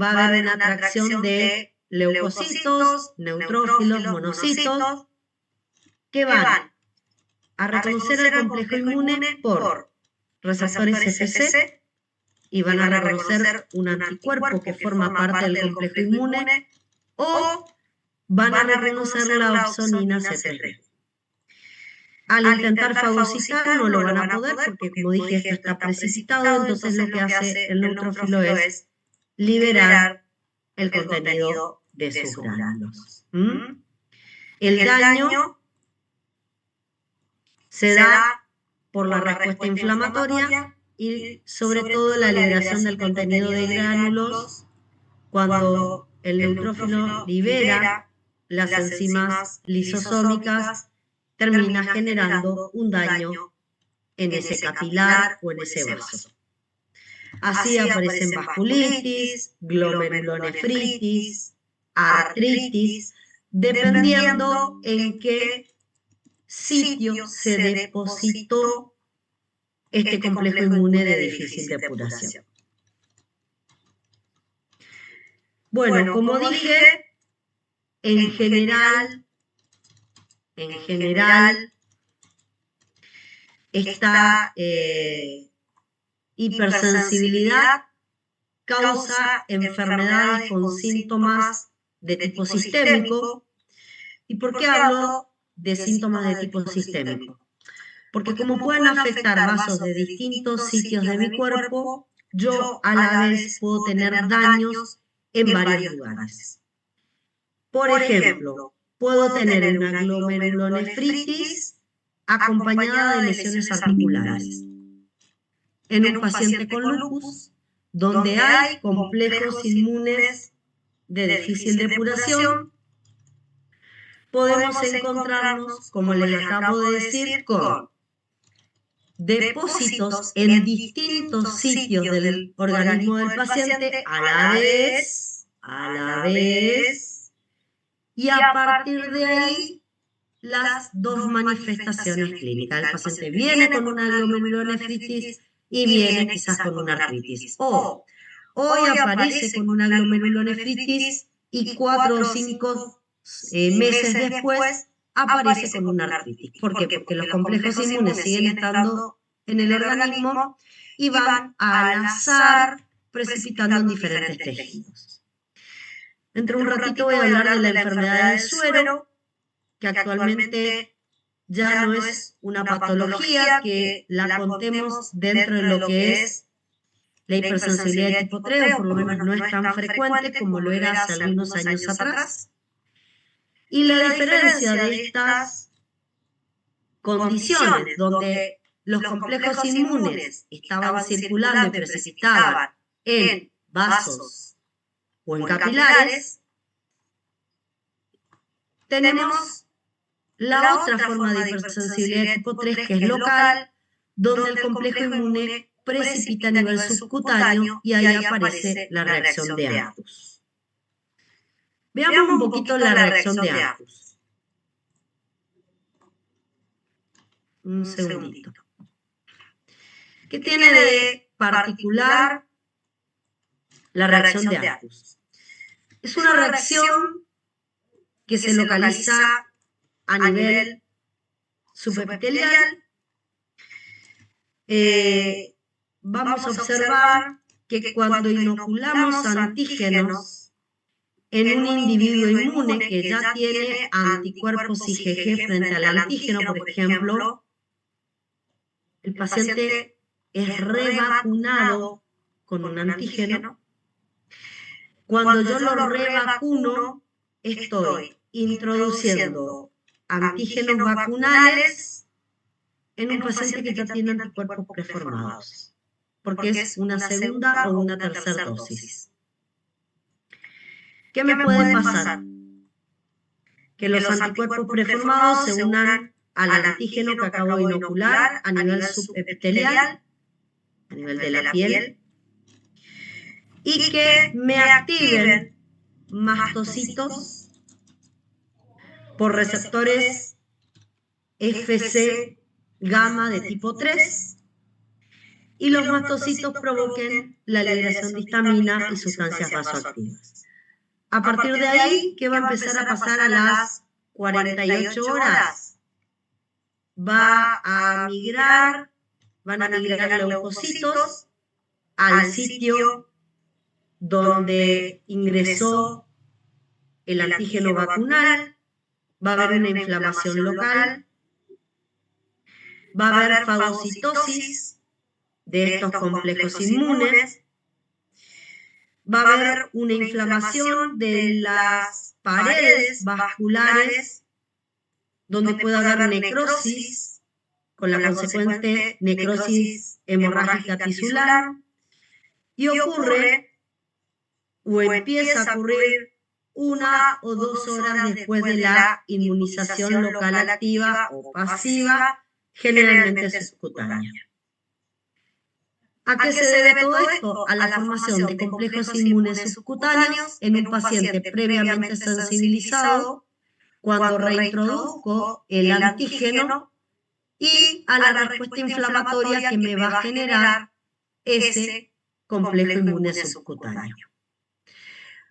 Va a haber una atracción de leucocitos, neutrófilos, monocitos, que van a reconocer el complejo inmune por receptores FC y van a reconocer un anticuerpo que forma parte del complejo inmune, o van a reconocer la opsonina C3b. Al intentar fagocitar no lo van a poder porque, como dije, esto está precipitado, entonces lo que hace el neutrófilo es liberar el contenido de sus gránulos. El daño se da por la respuesta inflamatoria y sobre todo la liberación del contenido de gránulos cuando el neutrófilo libera las enzimas lisosómicas, termina generando un daño en ese capilar o en ese vaso. Así aparecen vasculitis, glomerulonefritis, artritis, dependiendo en qué sitio se depositó este complejo inmune de difícil depuración. Bueno, como dije, en general, esta hipersensibilidad causa enfermedades con síntomas de tipo sistémico. ¿Y por qué hablo de síntomas de tipo sistémico? Porque como pueden afectar vasos de distintos sitios de mi cuerpo, yo a la vez puedo tener daños en varios lugares. Por ejemplo, puedo tener una glomerulonefritis acompañada de lesiones articulares. En un paciente con lupus, donde hay complejos inmunes de difícil depuración, podemos encontrarnos, como les acabo de decir, con depósitos en distintos sitios del organismo del paciente a la vez, y a partir de ahí las 2 manifestaciones clínicas. El paciente viene con una glomerulonefritis y viene quizás con una artritis. O hoy aparece con una glomerulonefritis y 4 o 5 meses después aparece con una artritis. ¿Por qué? Porque los complejos inmunes siguen estando en el organismo y van al azar precipitando en diferentes tejidos. Dentro de un ratito voy a hablar de la enfermedad del suero, que actualmente ya no es una patología que la contemos dentro de lo que es la hipersensibilidad de tipo 3, o por lo menos no es tan frecuente como lo era hace algunos años atrás. Y la diferencia de estas condiciones, donde los complejos inmunes estaban circulando y precipitaban en vasos o en capilares, tenemos la otra forma de hipersensibilidad de tipo 3, que es local, donde el complejo inmune precipita a nivel subcutáneo y ahí aparece la reacción de Artus. Veamos un poquito la reacción de Artus. Un segundito. ¿Qué tiene de particular la reacción de Artus? Es una reacción que se localiza a nivel subepitelial. Vamos a observar que cuando inoculamos antígenos en un individuo inmune que ya tiene anticuerpos IgG frente al antígeno, por ejemplo, el paciente es revacunado con un antígeno. Cuando yo lo revacuno, estoy introduciendo antígenos vacunales en un paciente que ya tiene anticuerpos preformados, porque es una segunda o una tercera dosis. ¿Qué me puede pasar? Que los anticuerpos preformados se unan al antígeno que acabo de inocular a nivel subepitelial, a nivel de la piel, y que me activen mastocitos por receptores Fc gamma de tipo 3, y los mastocitos provoquen la liberación de histamina y sustancias vasoactivas. A partir de ahí, ¿qué va a empezar a pasar a las 48 horas? Van a migrar leucocitos al sitio donde ingresó el antígeno vacunal, va a haber una inflamación local, va a haber fagocitosis de estos complejos inmunes, va a haber una inflamación de las paredes vasculares, donde puede haber necrosis, con la consecuente necrosis hemorrágica tisular, y ocurre o empieza a ocurrir 1 o 2 horas después de la inmunización local activa o pasiva, generalmente subcutánea. ¿A qué se debe todo esto? A la formación de complejos inmunes subcutáneos en un paciente previamente sensibilizado, cuando reintroduzco el antígeno, y a la respuesta inflamatoria que me va a generar ese complejo inmune subcutáneo.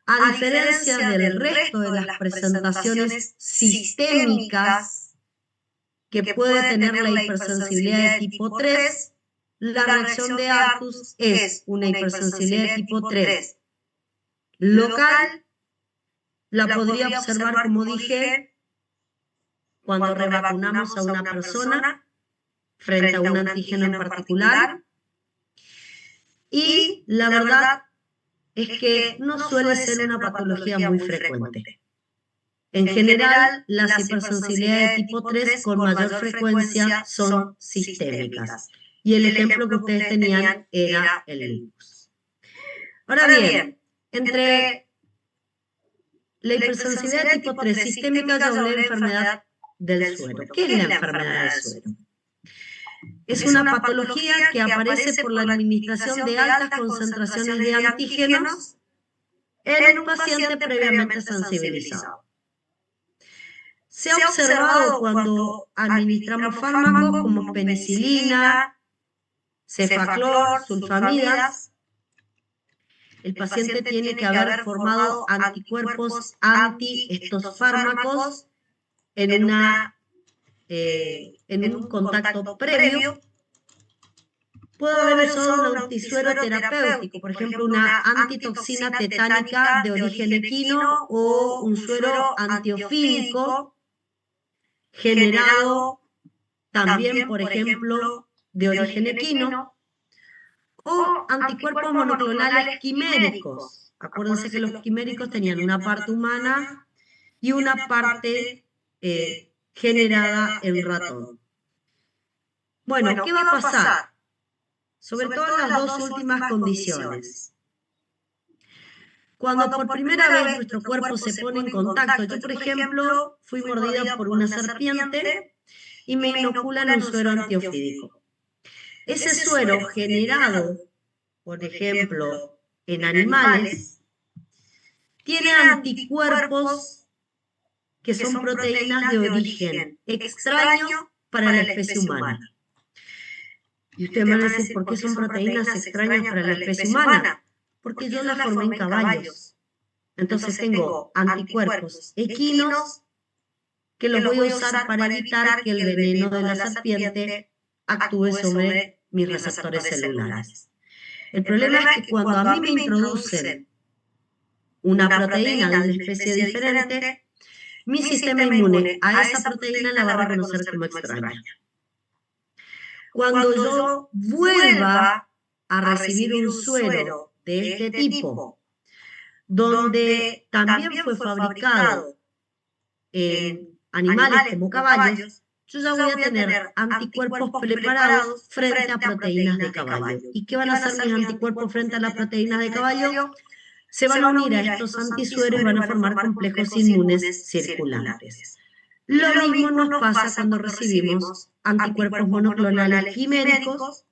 A diferencia del resto de las presentaciones sistémicas que puede tener la hipersensibilidad de tipo 3, la reacción de Artus es una hipersensibilidad de tipo 3 local. La podría observar, como dije, cuando revacunamos a una persona frente a un antígeno en particular. Y la verdad es que no suele ser una patología muy frecuente. En general, las hipersensibilidades de tipo 3 con mayor frecuencia son sistémicas. Y el ejemplo que ustedes tenían era el lupus. Ahora bien, entre la hipersensibilidad de tipo 3 sistémica, yo hablé de enfermedad del suero. ¿Qué es la enfermedad del suero? Es una patología que aparece por la administración de altas concentraciones de antígenos en un paciente previamente sensibilizado. Se ha observado cuando administramos fármacos como penicilina, cefaclor, sulfamidas. El paciente tiene que haber formado anticuerpos anti estos fármacos en un contacto previo, puedo haber usado un antisuero terapéutico, por ejemplo, una antitoxina tetánica de origen equino o un suero antiofídico generado también, por ejemplo, de origen equino, o anticuerpos monoclonales quiméricos. Acuérdense que los quiméricos tenían una parte humana y una parte generada en ratón. Bueno, ¿qué va a pasar? Sobre todo en las dos últimas condiciones. Cuando por primera vez nuestro cuerpo se pone en contacto, yo por ejemplo fui mordida por una serpiente y me inoculan un suero antiofídico. Ese suero generado, por ejemplo, en animales, tiene anticuerpos que son proteínas de origen extraño para la especie humana. Y ustedes van a decir, ¿por qué son proteínas extrañas para la especie humana? Porque yo las formé en caballos. Entonces tengo anticuerpos equinos que los voy a usar para evitar que el veneno de la serpiente actúe sobre mis receptores celulares. El problema es que cuando a mí me introducen una proteína de una especie diferente, mi sistema inmune a esa proteína la va a reconocer como extraña. Cuando yo vuelva a recibir un suero de este tipo, donde también fue fabricado en animales como caballos, yo ya voy a tener anticuerpos preparados frente a proteínas de caballo. ¿Y qué van a hacer mis anticuerpos frente a las proteínas de caballo? Se van a unir a estos antisueros y van a formar complejos inmunes circulantes. Lo mismo nos pasa cuando recibimos anticuerpos monoclonales quiméricos,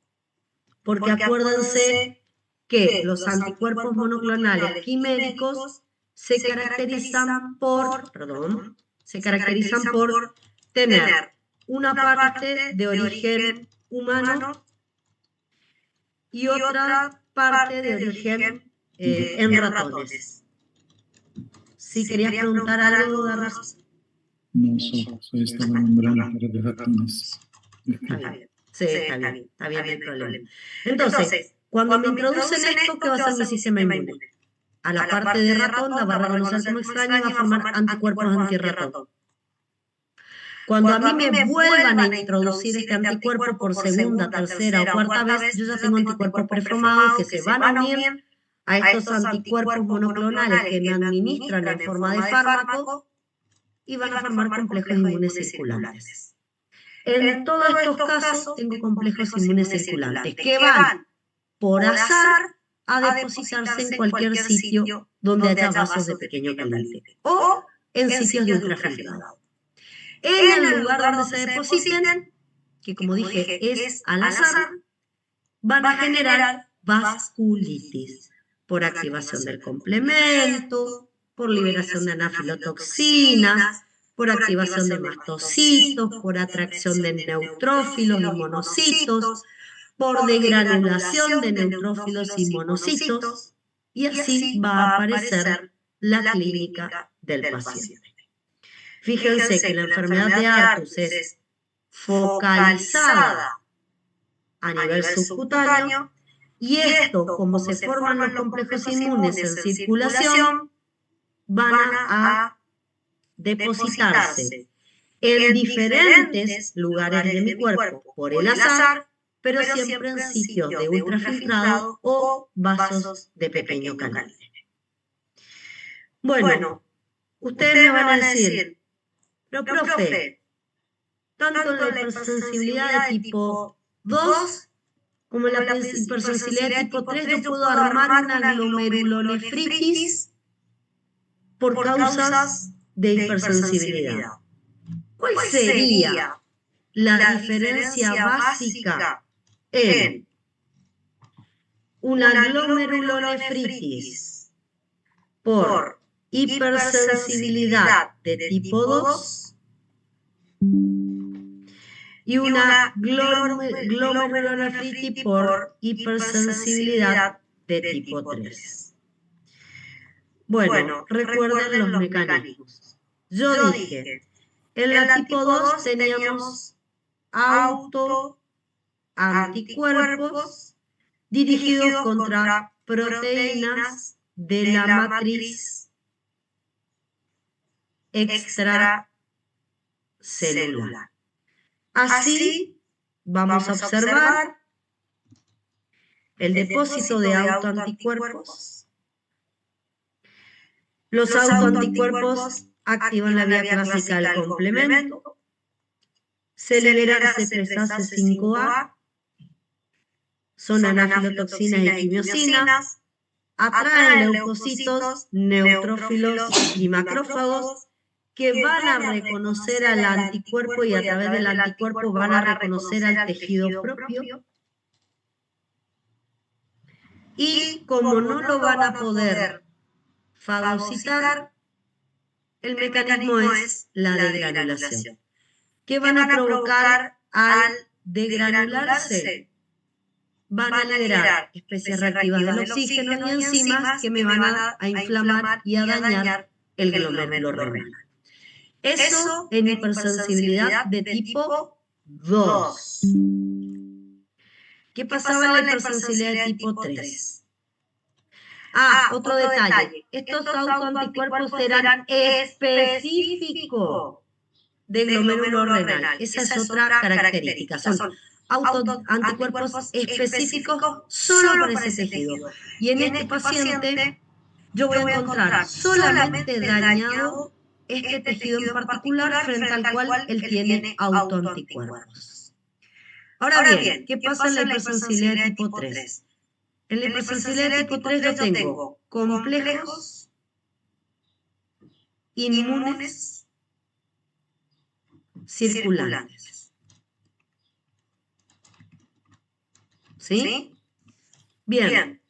porque acuérdense que los anticuerpos monoclonales quiméricos se caracterizan por tener una parte de origen humano y otra parte de origen en ratones. ¿Sí querías preguntar algo, Darros? No, solo estaba nombrando para de ratones. Está bien. Sí, está bien, no hay problema. Entonces, cuando me introducen esto, ¿qué va a hacer mi sistema inmune? A la parte de ratón la va a reconocer como extraña y va a formar anticuerpos antirratón. Cuando a mí me vuelvan a introducir este anticuerpo por segunda, tercera o cuarta vez, yo ya tengo anticuerpos preformados que se van a unir a estos anticuerpos monoclonales que me administran en forma de fármaco y van a formar complejos inmunes circulantes. En todos estos casos tengo complejos inmunes circulantes que van por azar a depositarse en cualquier sitio donde haya vasos de pequeño calibre o en sitios de ultrafiltrado. En el lugar donde se depositen, que como dije es al azar, van a generar vasculitis por activación del complemento, por liberación de anafilotoxinas, por activación de mastocitos, por atracción de neutrófilos y monocitos, por degranulación de neutrófilos y monocitos, y así va a aparecer la clínica del paciente. Fíjense que la enfermedad de Artus es focalizada a nivel subcutáneo, y esto, como se forman los complejos inmunes en circulación, van a depositarse en diferentes lugares de mi cuerpo por el azar, pero siempre en sitios de ultrafiltrado o vasos de pequeño calibre. Bueno, ustedes me van a decir, pero profe, tanto la hipersensibilidad de tipo 2 como la hipersensibilidad de tipo 3, yo puedo armar una glomerulonefritis por causas de hipersensibilidad. ¿Cuál sería la diferencia básica en una glomerulonefritis por hipersensibilidad de tipo 2 y una glomerulonefritis por hipersensibilidad de tipo 3? Bueno, recuerden los mecanismos. Yo dije En la tipo 2 teníamos autoanticuerpos dirigidos contra proteínas de la matriz extracelular. Así vamos a observar el depósito de autoanticuerpos. Los autoanticuerpos activan la vía clásica del complemento. Se libera C3AC5A, son anafilotoxinas y quimiosinas, atraen leucocitos, neutrófilos y macrófagos que van a reconocer al anticuerpo y a través del anticuerpo van a reconocer al tejido propio. Y como no lo van a poder fagocitar, el mecanismo es la degranulación. ¿Qué van a provocar al degranularse? Van a liberar especies reactivas del oxígeno y enzimas que me van a inflamar y a dañar el glomérulo renal. Eso en hipersensibilidad de tipo 2. ¿Qué pasaba en la hipersensibilidad de tipo 3? Otro detalle. Estos autoanticuerpos eran específicos del glomérulo renal. Esa es otra característica. Son autoanticuerpos específicos solo para ese tejido. Y en este paciente yo voy a encontrar solamente dañado este tejido en particular frente al cual él tiene autoanticuerpos. Ahora bien, ¿qué pasa en la hipersensibilidad de tipo 3? En la hipersensibilidad de tipo 3 yo tengo complejos inmunes circulantes. ¿Sí? Bien.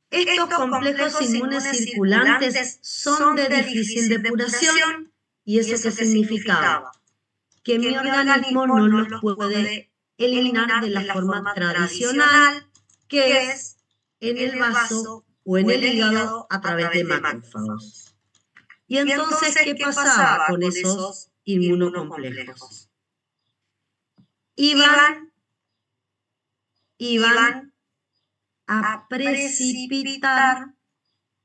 Estos complejos inmunes circulantes son de difícil depuración. ¿Y eso qué significaba? Que mi organismo no los puede eliminar de la forma tradicional, que es en el vaso o en el hígado a través de macrófagos. Y entonces, ¿qué pasaba con esos inmunocomplejos? Iban a precipitar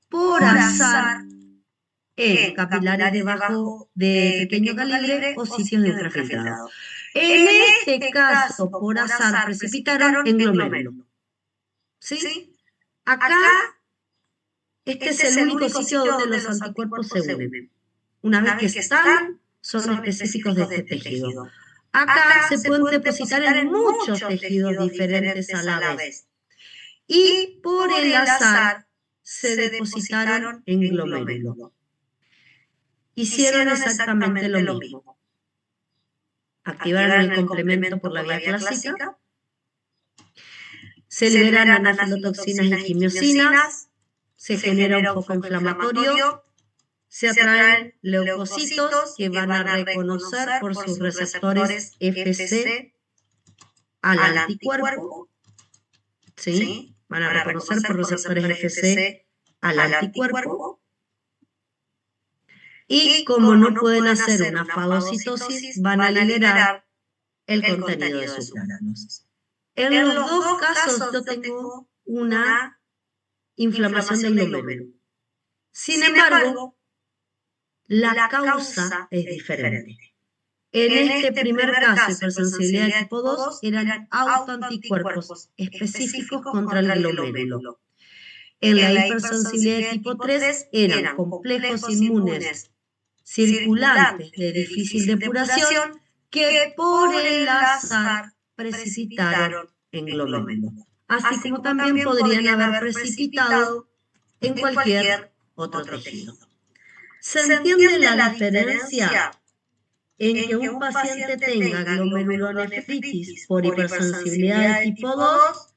por azar en capilares de pequeño calibre o sitios de ultrafiltrado. En este caso, por azar, precipitaron en glomérulo. ¿Sí? Acá, este es el único sitio donde los anticuerpos se unen. Una vez que están, son específicos de este tejido. Acá se pueden depositar en muchos tejidos diferentes a la vez. Y por el azar se depositaron en glomérulo. Hicieron exactamente lo mismo. Activaron el complemento por la vía clásica, se liberan anafilotoxinas y quimiosinas, se genera un foco inflamatorio, se atraen leucocitos que van a reconocer por sus receptores FC al anticuerpo, ¿sí? Van a reconocer por receptores FC al anticuerpo. Y como no pueden hacer una fagocitosis, van a liberar el contenido de sus granos. En los dos casos yo tengo una inflamación del glomérulo. Sin embargo, la causa es diferente. En este primer caso, hipersensibilidad de tipo 2, eran autoanticuerpos específicos contra el glomérulo. En la hipersensibilidad de tipo 3 eran complejos inmunes circulantes de difícil depuración que por el azar precipitaron en glomérulo. Así como también podrían haber precipitado en cualquier otro tejido. ¿Se entiende la diferencia en que un paciente tenga glomerulonefritis por hipersensibilidad de tipo 2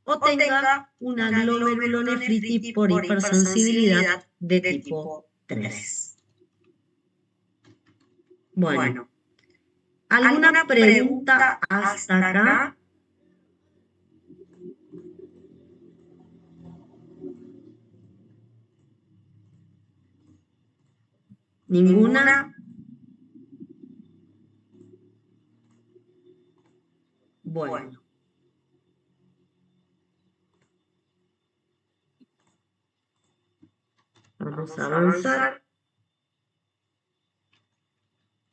o tenga una glomerulonefritis por hipersensibilidad de tipo 3? Bueno, ¿alguna pregunta hasta acá? ¿Ninguna? Vamos a avanzar.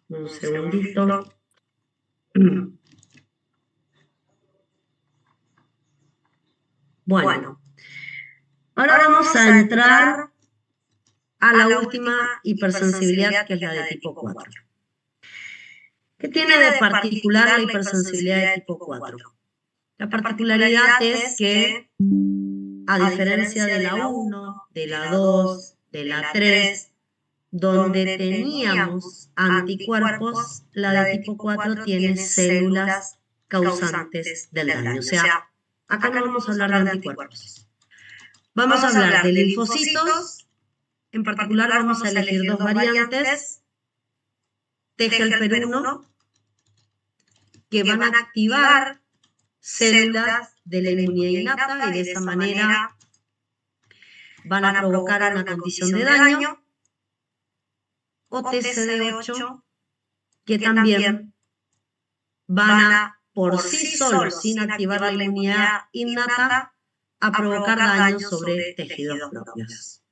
Un segundito. Bueno, ahora vamos a entrar a la última hipersensibilidad, que es la de tipo 4. ¿Qué tiene de particular la hipersensibilidad de tipo 4? La particularidad es que, a diferencia de la 1, de la 2, de la 3, donde teníamos anticuerpos, la de tipo 4 tiene células causantes del daño. O sea, acá no vamos a hablar de anticuerpos. Vamos a hablar de linfocitos. En particular vamos a elegir dos variantes, T-helper-1, que van a activar células de la inmunidad innata y de esa manera van a provocar una condición de daño, o TCD8, que también van a, por sí solos, sin activar la inmunidad innata, a provocar daño sobre tejidos propios.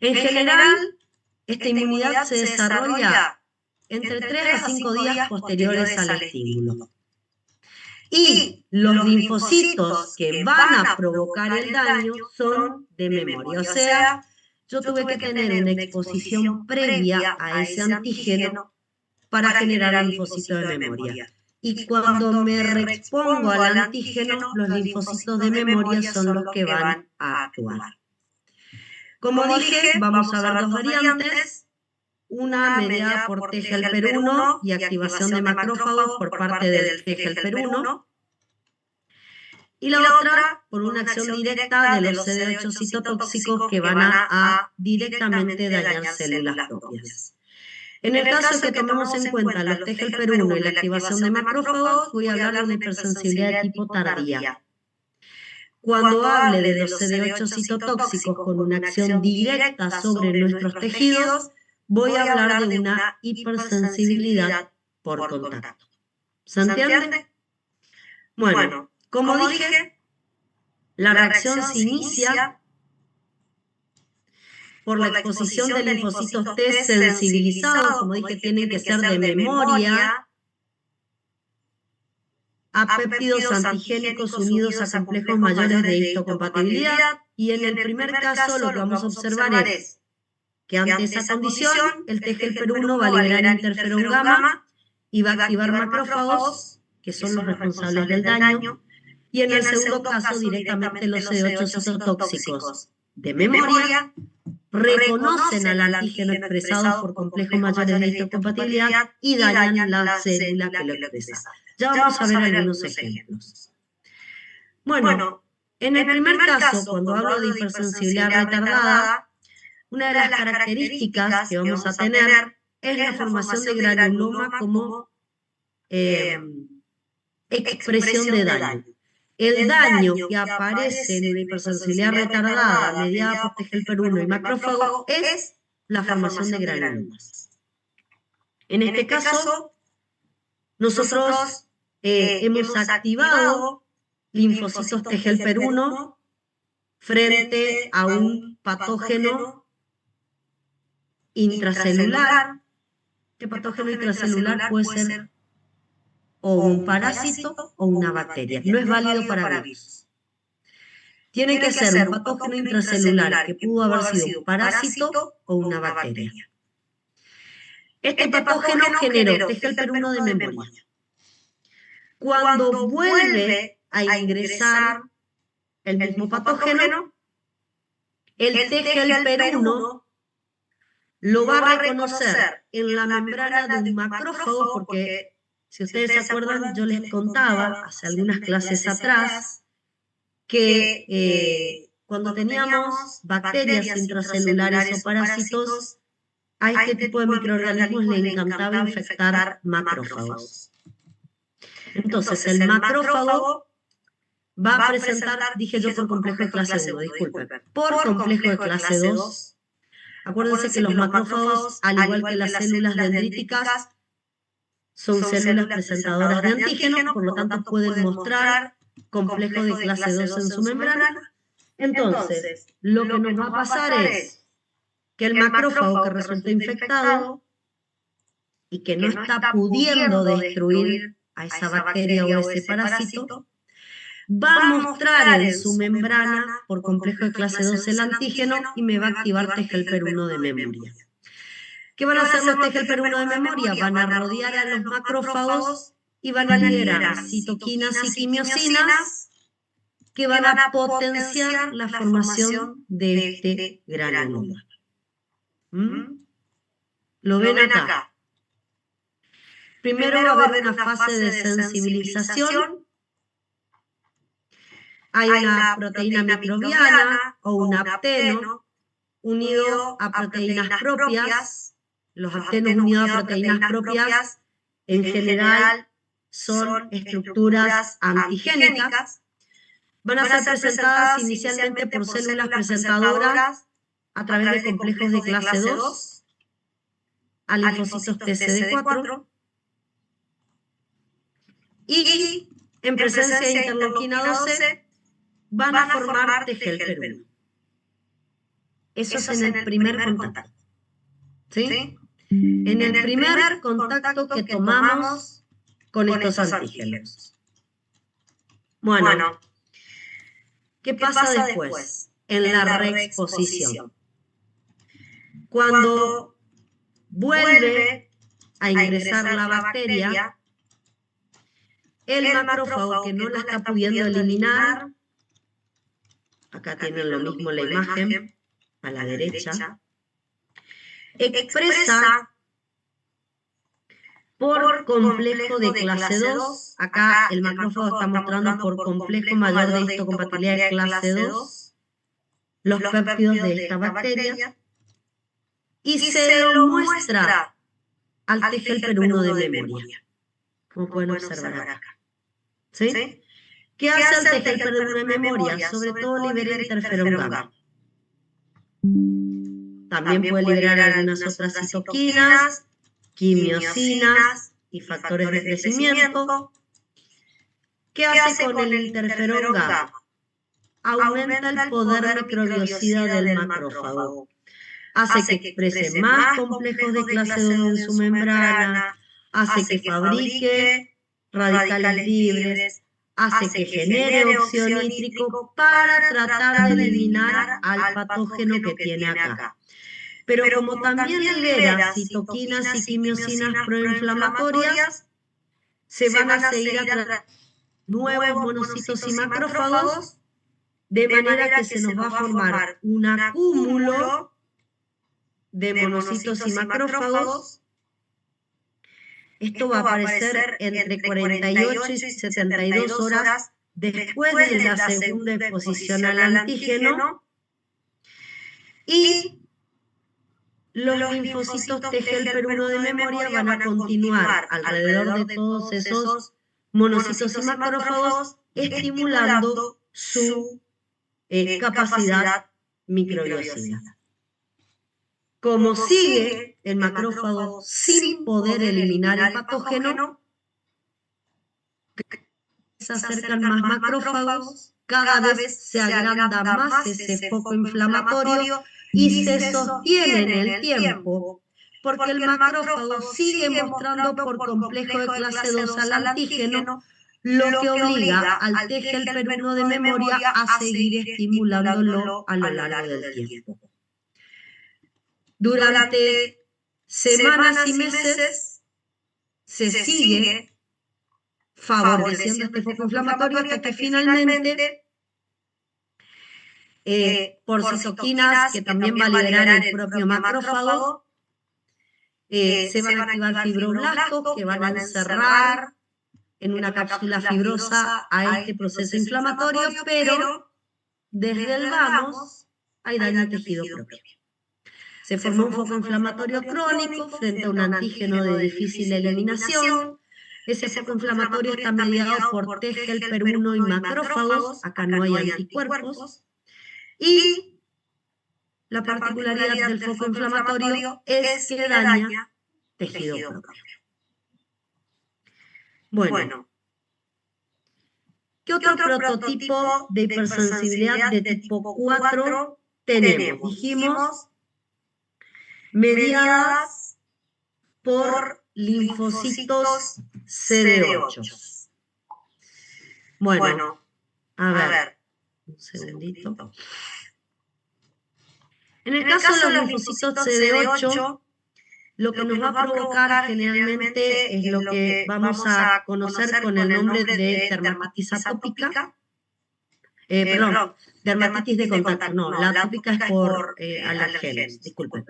En general, esta inmunidad se desarrolla entre 3 a 5 días posteriores al estímulo. Y los linfocitos que van a provocar el daño son de memoria. O sea, yo tuve que tener una exposición previa a ese antígeno para generar el linfocito de memoria. Y cuando me reexpongo al antígeno, los linfocitos de memoria son los que van a actuar. Como dije, vamos a ver dos variantes, una mediada por T-helper-1 y activación de macrófagos por parte del T-helper-1, y la otra por una acción directa de los CD8 citotóxicos que van a directamente dañar células propias. En el caso de que tomemos en cuenta los T-helper-1 y la activación de macrófagos, voy a hablar de una hipersensibilidad de tipo tardía. Cuando hable de los CD8 citotóxicos con una acción directa sobre nuestros tejidos, voy a hablar de una hipersensibilidad por contacto. ¿Se entiende? Bueno, como dije, la reacción se inicia por la exposición de linfocitos T sensibilizados, como dije, tienen que ser de memoria, a péptidos antigénicos unidos a complejos mayores de histocompatibilidad, y en el primer caso lo que vamos a observar es que ante esa condición el T-helper-1 va a liberar interferón gamma y va a activar macrófagos, que son los responsables del daño, y en el segundo caso directamente los CD8 citotóxicos de memoria reconocen al antígeno expresado por complejos mayores de histocompatibilidad y dañan la célula que lo expresa. Ya vamos a ver algunos ejemplos. Bueno, en el primer caso, cuando hablo de hipersensibilidad retardada, una de las características que vamos a tener es la formación de granuloma como expresión de daño. El daño que aparece en una hipersensibilidad retardada mediada por T-helper-1 y macrófago es la formación de granulomas. En este caso, nosotros hemos activado linfocitos T-helper-1 frente a un patógeno intracelular. Este patógeno intracelular puede ser o un parásito o una bacteria. No es válido para virus. Tiene que ser un patógeno intracelular que pudo haber sido un parásito o una bacteria. Este patógeno generó T-helper-1 de memoria. Cuando vuelve a ingresar el mismo patógeno, el T-helper-1 lo va a reconocer en la membrana de un macrófago, porque si ustedes se acuerdan, yo les contaba hace algunas clases atrás que cuando teníamos bacterias intracelulares o parásitos, a este tipo de microorganismos le encantaba infectar macrófagos. Entonces, el macrófago va a presentar, dije yo por complejo de clase 1, disculpen, por complejo de clase 2. Acuérdense que los macrófagos, al igual que las células dendríticas, son células presentadoras de antígeno, por lo tanto pueden mostrar complejo de clase 2 en su membrana. Entonces, lo que nos va a pasar es que el macrófago que resultó infectado y que no está pudiendo destruir a esa bacteria o ese parásito, va a mostrar en su membrana, por complejo de clase 2, el antígeno y me va a activar T helper 1 de memoria. ¿Qué van a hacer los T helper 1 de memoria? Van a rodear a los macrófagos y van a liberar citoquinas y quimiosinas que van a potenciar la formación de este granulo. ¿Lo ven acá? Primero va a haber una fase de sensibilización. Hay una proteína microbiana o un apteno unido a proteínas propias. Los aptenos unidos a proteínas propias en general son estructuras antigénicas. Van a ser presentadas inicialmente por células presentadoras a través de complejos de clase 2 a linfocitos TCD4 y en presencia de interleuquina 12 van a formar T helper 1. Eso es en el primer contacto. ¿Sí? En el primer contacto que tomamos con estos antígenos. Bueno, ¿qué pasa después? En la reexposición. Cuando vuelve a ingresar la bacteria, el macrófago que no la está pudiendo eliminar, acá tienen lo mismo la imagen, a la derecha, expresa por complejo de clase 2, acá el macrófago está mostrando por complejo mayor de histocompatibilidad de clase 2, los péptidos de esta bacteria, y se lo muestra al T helper 1 de memoria, como pueden observar acá. ¿Sí? ¿Qué hace el T helper 1 de memoria? Sobre todo libera interferón gamma. También puede liberar algunas otras citoquinas, quimiosinas y factores de crecimiento. ¿Qué hace con el interferón gamma? Aumenta el poder microbiocida del macrófago. Hace que exprese más complejos de clase 2 en su membrana, hace que fabrique radicales libres, hace que genere óxido nítrico para tratar de eliminar al patógeno que tiene acá. Pero como también libera citoquinas y quimiosinas proinflamatorias, se van a seguir atrayendo nuevos monocitos y macrófagos, de manera que se nos va a formar un acúmulo de monocitos y macrófagos. Esto va a aparecer entre 48 y 72 horas después de la segunda exposición al antígeno, y los linfocitos T helper 1 de memoria van a continuar alrededor de todos esos monocitos y macrófagos, estimulando su capacidad microbiocida. Como sigue el macrófago sin poder eliminar el patógeno, se acercan más macrófagos, cada vez se agranda más ese foco inflamatorio y se sostiene en el tiempo, porque el macrófago sigue mostrando por complejo de clase 2 al antígeno, lo que obliga al T helper 1 de memoria a seguir estimulándolo a lo largo del tiempo. Durante semanas y meses se sigue favoreciendo este foco inflamatorio hasta que finalmente, por citoquinas que también va a liberar el propio macrófago, se van a activar fibroblastos que van a encerrar en una cápsula fibrosa a este proceso inflamatorio, pero desde el vamos hay daño al tejido propio. Se forma un foco inflamatorio crónico frente a un antígeno de difícil eliminación. Ese foco inflamatorio está mediado por T helper 1 y macrófagos, acá no hay anticuerpos, y la particularidad del foco inflamatorio es que daña tejido propio. Bueno, ¿qué otro prototipo de hipersensibilidad de tipo 4 tenemos? Dijimos mediadas por linfocitos CD8. Bueno, a ver, un segundito. En el caso de los linfocitos CD8, lo que nos va a provocar generalmente es lo que vamos a conocer con el nombre de dermatitis atópica. Perdón, dermatitis de contacto. No, la atópica es por alergenos, disculpen.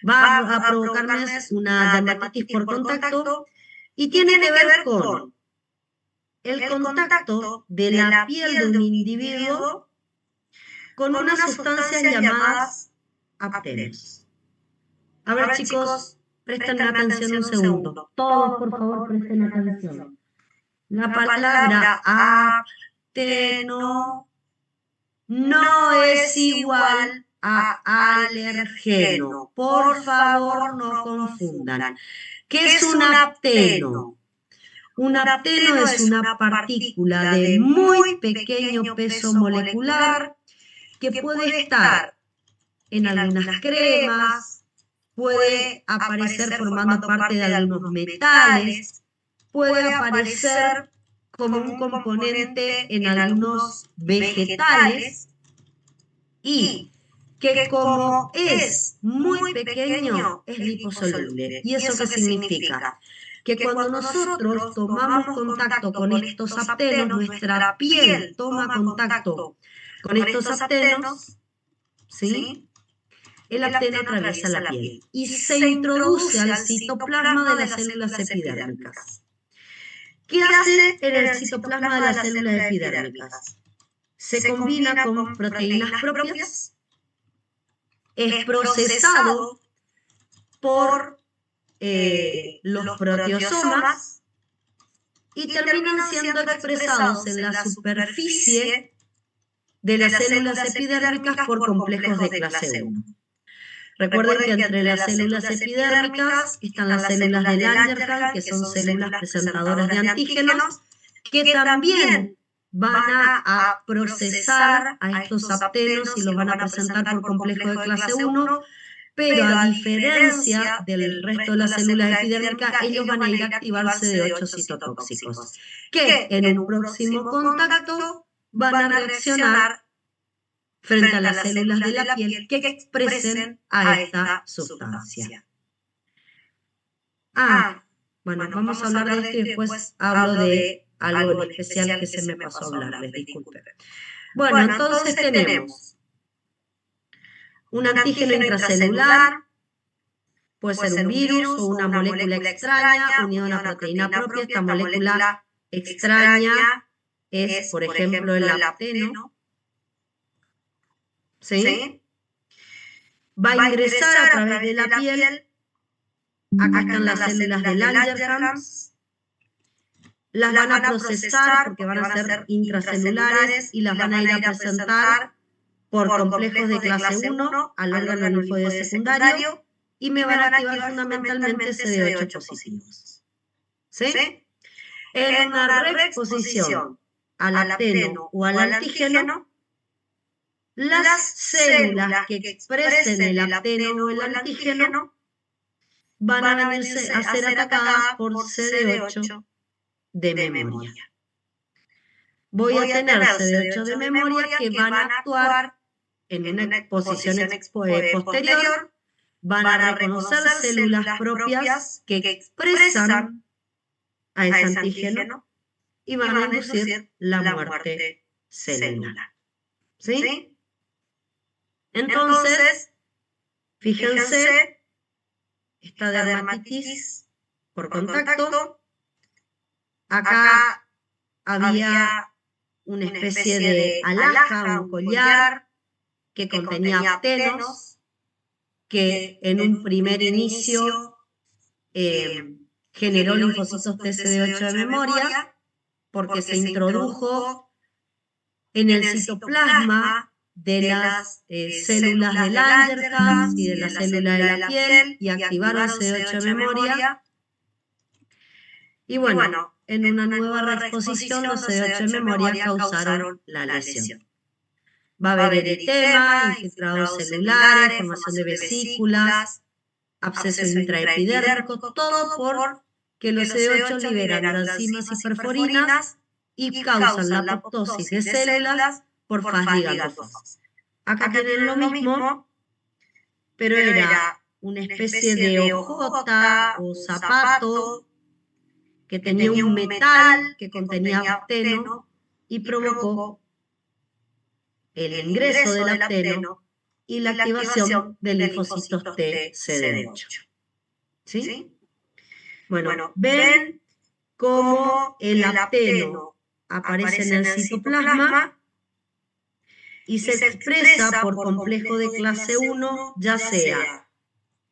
Va a provocarme una dermatitis por contacto y tiene que ver con el contacto de la piel de un individuo con unas sustancias llamadas aptenos. A ver, chicos, presten atención un segundo. Todos, por favor, presten atención. La palabra apteno no es igual a alergeno. Por favor, no confundan. ¿Qué es un apteno? Un apteno es una partícula de muy pequeño peso molecular que puede estar en algunas cremas, puede aparecer formando parte de algunos metales, puede aparecer como un componente en algunos vegetales y que como es muy pequeño es liposoluble. ¿Y eso qué significa? Que cuando nosotros tomamos contacto con estos aptenos, nuestra piel toma contacto con estos aptenos, ¿sí? El apteno atraviesa la piel y se introduce al citoplasma de las células epidérmicas. ¿Qué hace en el citoplasma de las células epidérmicas? Se combina con proteínas propias, es procesado por los proteosomas y terminan siendo expresados en la superficie de las células epidérmicas por complejos de clase 1. Recuerden que entre las células epidérmicas están las células de Langerhans, que son células presentadoras de antígenos, que también van a procesar a estos aptenos y los van a presentar por complejo de clase 1, pero a diferencia del resto de las células epidérmicas, ellos van a ir a activar CD8 citotóxicos, que en un próximo contacto van a reaccionar frente a las células de la piel que expresen a esta sustancia. Bueno, vamos a hablar de esto y después hablo de algo en especial que se me pasó a hablarles, disculpen. Bueno, entonces tenemos un antígeno intracelular, puede ser un virus o una molécula extraña unida a una proteína propia. Esta molécula extraña es, por ejemplo, el apteno. ¿Sí? Va a ingresar a través de la piel. Acá están las células de Langerhans. Las van a procesar porque van a ser intracelulares y las van a ir a presentar por complejos de clase 1 al órgano linfoide secundario y me van a activar fundamentalmente CD8 positivos. ¿Sí? En una reexposición al apteno o al antígeno, las células que expresen el apteno o el antígeno van a venirse a ser atacadas por CD8 de memoria. Voy a tener CD8 de memoria que van a actuar en una exposición posterior, van a reconocer células propias que expresan a ese antígeno y van a inducir la muerte celular. ¿Sí? Entonces, fíjense, esta dermatitis por contacto, acá había una especie de alhaja, un collar, que contenía aptenos, que en un primer inicio generó linfocitos TCD8 de memoria, porque se introdujo en el citoplasma de las células de Langerhans y de la célula de la piel y activaron CD8 de memoria. Y bueno, en una nueva reexposición los CD8 de memoria causaron la lesión. Va a haber eritema, infiltrados celulares, formación de vesículas, absceso intraepidérmico, todo porque los CD8 liberan granzimas y perforinas y causan la apoptosis de células por faz ligandofas. Acá tienen lo mismo, pero era una especie de hojota o zapato que tenía un metal que contenía apteno y provocó el ingreso del apteno y la activación de linfocitos T CD8. ¿Sí? Bueno, ven cómo el apteno aparece en el citoplasma y se expresa por complejo de clase 1, ya sea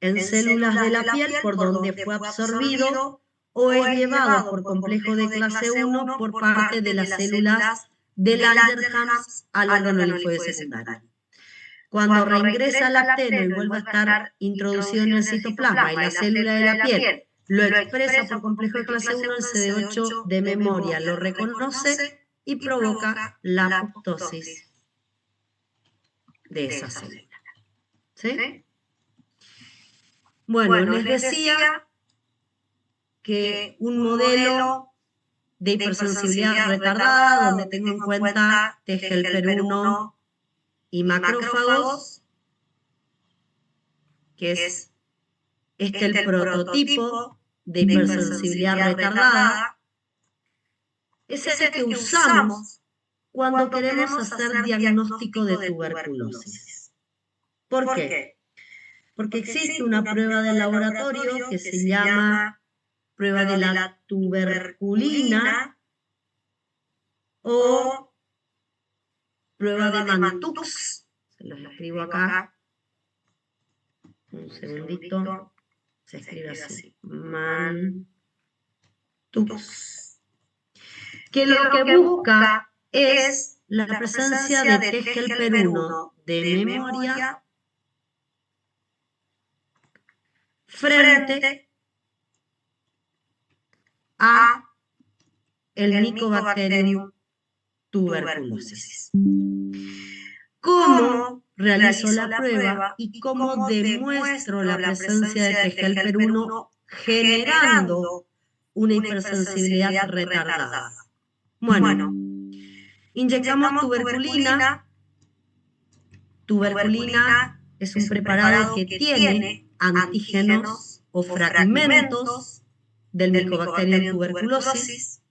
en células de la piel por donde fue absorbido o es llevado por complejo de clase 1 por parte de las células de Langerhans al órgano linfoide secundario. Cuando reingresa el apteno y vuelve a estar introducido en el citoplasma y la célula de la piel lo expresa por complejo de clase 1, el CD8 de memoria lo reconoce y provoca la apoptosis de esa célula. ¿Sí? Bueno, les decía que un modelo de hipersensibilidad retardada, donde tengo en cuenta T-helper-1 y macrófagos, que es el prototipo de hipersensibilidad retardada, es el que usamos cuando queremos hacer diagnóstico de tuberculosis. ¿Por qué? Porque existe una prueba de laboratorio que se llama prueba de la tuberculina o prueba de Mantoux. Se los escribo acá. Un segundito. Se escribe así. Mantoux. Que lo que busca es la presencia de T-helper-1 de memoria frente a el Mycobacterium tuberculosis. ¿Cómo realizo la prueba y cómo demuestro la presencia de T-helper-1 generando una hipersensibilidad retardada? Bueno, inyectamos tuberculina. Tuberculina es un preparado que tiene antígenos o fragmentos del Mycobacterium tuberculosis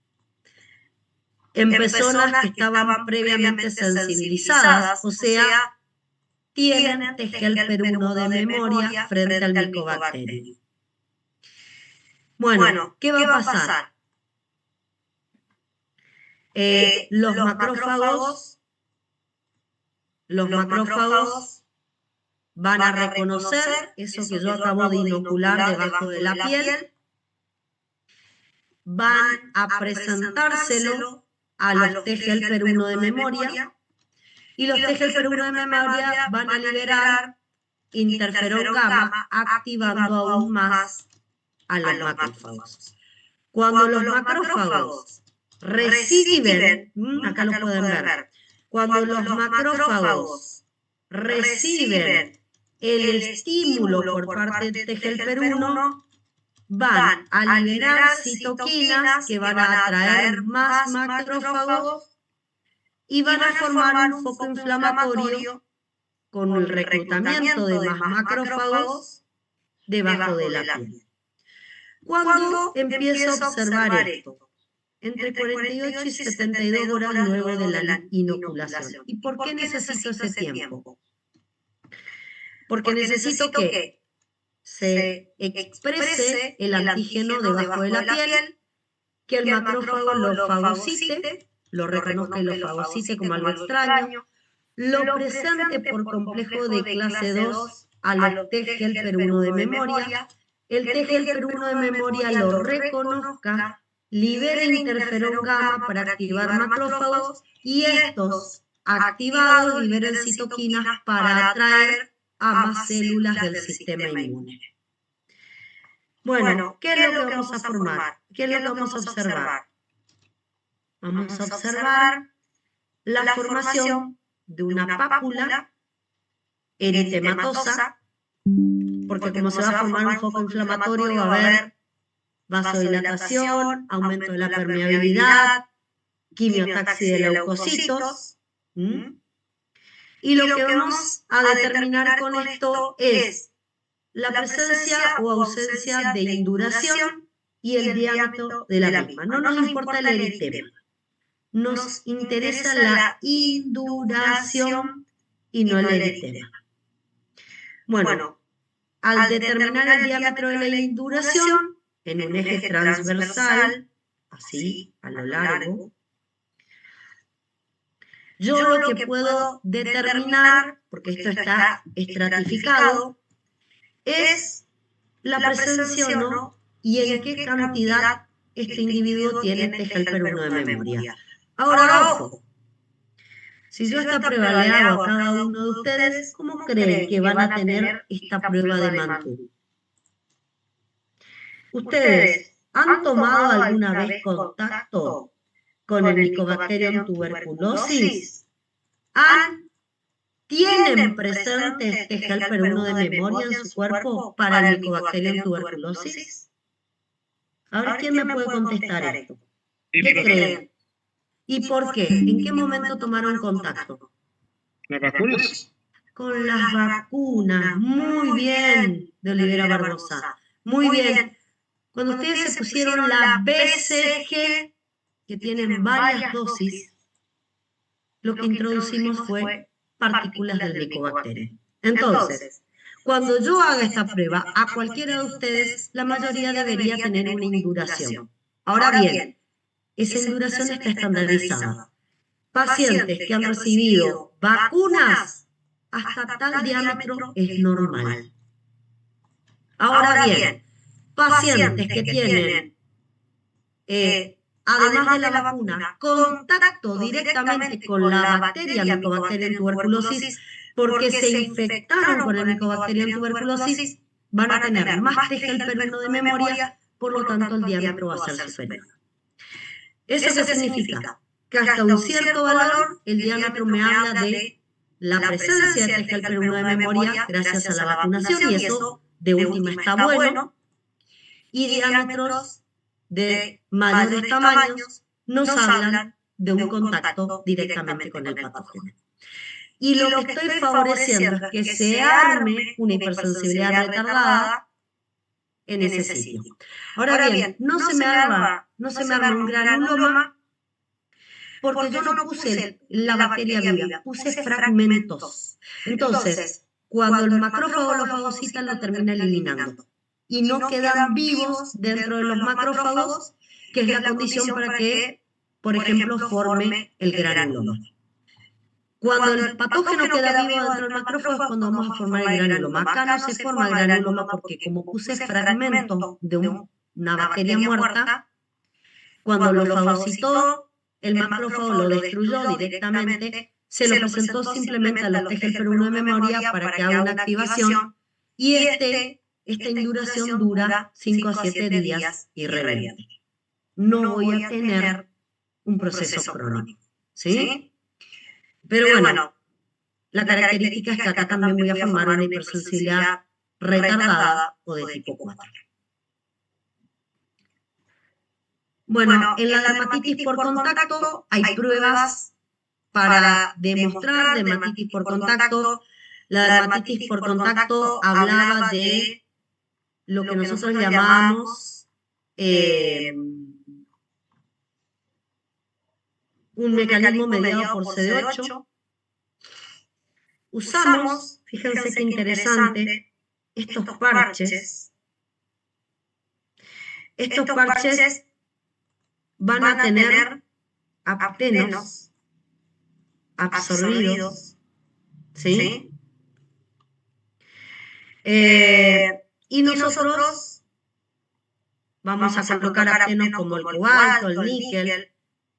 en personas que estaban previamente sensibilizadas, o sea, tienen T-helper-1 de memoria frente al Mycobacterium. Bueno, ¿qué va a pasar? Los macrófagos van a reconocer eso que yo acabo de inocular debajo de la piel, van a presentárselo a los T-helper-1 de memoria, y los T-helper-1 de memoria van a liberar interferón gamma, activando aún más a los macrófagos. Cuando los macrófagos reciben, acá lo pueden ver, cuando los macrófagos reciben el estímulo por parte de T-helper-1, van a liberar citoquinas que van a atraer más macrófagos y van a formar un foco inflamatorio con el reclutamiento de más macrófagos debajo de la piel. ¿Cuándo empiezo a observar esto? Entre 48 y 72 horas luego de la inoculación. ¿Y por qué necesito ese tiempo? Porque necesito que se exprese el antígeno debajo de la piel, que el macrófago lo fagocite, lo reconozca y lo fagocite como algo extraño, lo presente por complejo de clase 2 a los T-helper-1 de memoria, el T-helper-1 de memoria lo reconozca, libere interferón gamma para activar macrófagos y estos activados liberen citoquinas para atraer a más células del sistema inmune. Bueno, ¿qué es lo que vamos a formar? ¿Qué es lo que vamos a observar? Vamos a observar la formación de una pápula eritematosa porque como se va a formar un foco inflamatorio, va a haber vasodilatación, aumento de la permeabilidad, quimiotaxis de leucocitos. Y lo que vamos a determinar con esto es la presencia o ausencia de induración y el diámetro de la misma. No nos importa el eritema, nos interesa la induración y no el eritema. Bueno, al determinar el diámetro de la induración en un eje transversal, así, a lo largo, yo lo que puedo determinar, porque esto está estratificado, es la presencia o no y en qué cantidad este individuo tiene TGLPR1 de memoria. Ahora, ojo, si yo esta prueba le hago a cada uno de ustedes, ¿cómo creen que van a tener esta prueba de Mantoux? ¿Ustedes han tomado alguna vez contacto con el Mycobacterium tuberculosis? ¿Tienen presente TGLPR1 de memoria en su cuerpo para el Mycobacterium tuberculosis? A ver, ¿quién me puede contestar esto? ¿Qué creen? ¿Y por qué? ¿En qué momento tomaron contacto? ¿Las vacunas? Con las vacunas. Muy bien, de Olivera Barbosa. Muy bien. Cuando ustedes se pusieron la BCG, que tienen varias dosis, lo que introducimos fue partículas del Mycobacterium. Entonces, cuando yo haga esta prueba, a cualquiera de ustedes, la mayoría debería tener una induración. Ahora bien, esa induración está estandarizada. Pacientes que han recibido vacunas hasta tal diámetro es normal. Ahora bien, pacientes que tienen, además de la vacuna, contacto directamente con la bacteria Mycobacterium tuberculosis, porque se infectaron con el Mycobacterium tuberculosis, van a tener más TGLPR1 de memoria, por lo tanto el diámetro va a ser superior. ¿Eso qué significa? Que hasta un cierto valor el diámetro me habla de la presencia de TGLPR1 de memoria gracias a la vacunación, y eso de última está bueno, y diámetros de mayores tamaños nos hablan de un contacto directamente con el patógeno. Y lo que estoy favoreciendo es que se arme una hipersensibilidad retardada en ese sitio. Ahora bien, no se me arma un granuloma porque yo no puse la bacteria viva, puse fragmentos. Entonces, cuando el macrófago lo fagocita, lo termina eliminando. Y no quedan vivos dentro de los macrófagos, que es la condición para que, por ejemplo, forme el granuloma. Cuando el patógeno queda vivo dentro del macrófago es cuando vamos a formar el granuloma. Acá no se forma el granuloma porque como puse fragmentos de una bacteria muerta, cuando lo fagocitó, el macrófago lo destruyó directamente, se lo presentó simplemente a los TGLPR1 de memoria para que haga una activación, y esta induración dura 5 a 7 días y revierte. No voy a tener un proceso crónico, ¿sí? Pero bueno, la característica es que acá también voy a formar una hipersensibilidad retardada o de tipo 4. Bueno, en la dermatitis por contacto hay pruebas para demostrar dermatitis por contacto. La dermatitis por contacto hablaba de lo que nosotros llamamos un mecanismo mediado por CD8. Usamos, fíjense qué interesante, estos parches. Estos parches van a tener aptenos absorbidos, ¿sí? Y nosotros vamos a colocar aptenos como el cobalto, el níquel,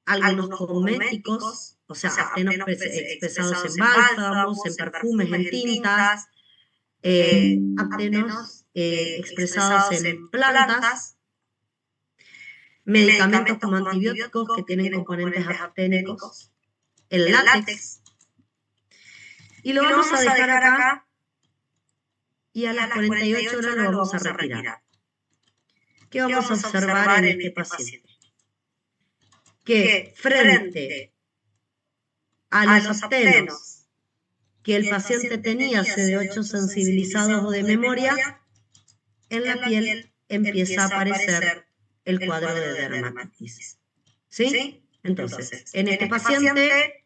algunos cosméticos, o sea, aptenos expresados en bálsamos, en perfumes, en tintas, aptenos expresados en plantas, medicamentos como antibióticos que tienen componentes apténicos, el látex, y lo vamos a dejar acá, y a las 48 horas lo vamos a retirar. ¿Qué vamos a observar en este paciente? Que frente a los aptenos que el paciente tenía CD8 sensibilizados o de memoria, en la piel empieza a aparecer el cuadro de dermatitis. ¿Sí? Entonces, en este paciente,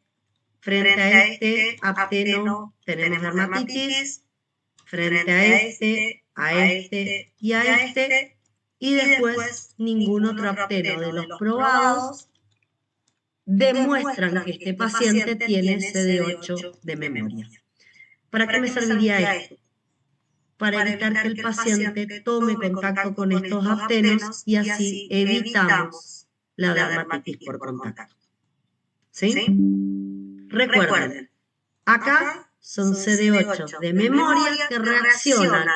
frente a este apteno tenemos dermatitis, frente a este y a este, y después ningún otro apteno de los probados demuestran que este paciente tiene CD8 de memoria. ¿Para qué me serviría esto? Para evitar que el paciente tome contacto con estos aptenos y así evitamos la dermatitis por contacto. ¿Sí? Recuerden, acá son CD8 de memoria que reaccionan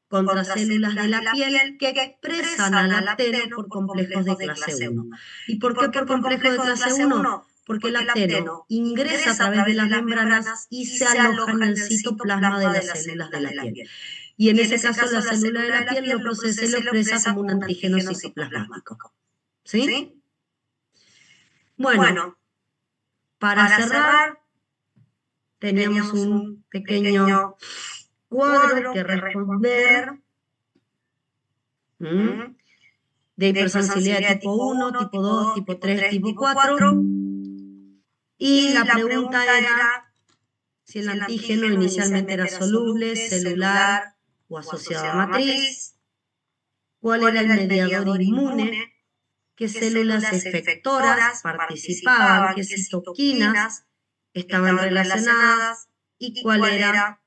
contra células de la piel que expresan al apteno por complejos de clase 1. ¿Y por qué por complejos de clase 1? Porque el apteno ingresa a través de las membranas y se aloja en el citoplasma de las células de la piel. Y en ese caso la célula de la piel lo procesa y lo expresa como un antígeno citoplasmático. ¿Sí? Bueno, para cerrar, teníamos un pequeño cuadro que responder de hipersensibilidad de tipo 1, tipo 2, tipo 3, tipo 4. Y la pregunta era si el antígeno inicialmente era soluble, celular o asociado a matriz, cuál era el mediador inmune, qué células efectoras participaban, qué citoquinas estaban relacionadas y cuál era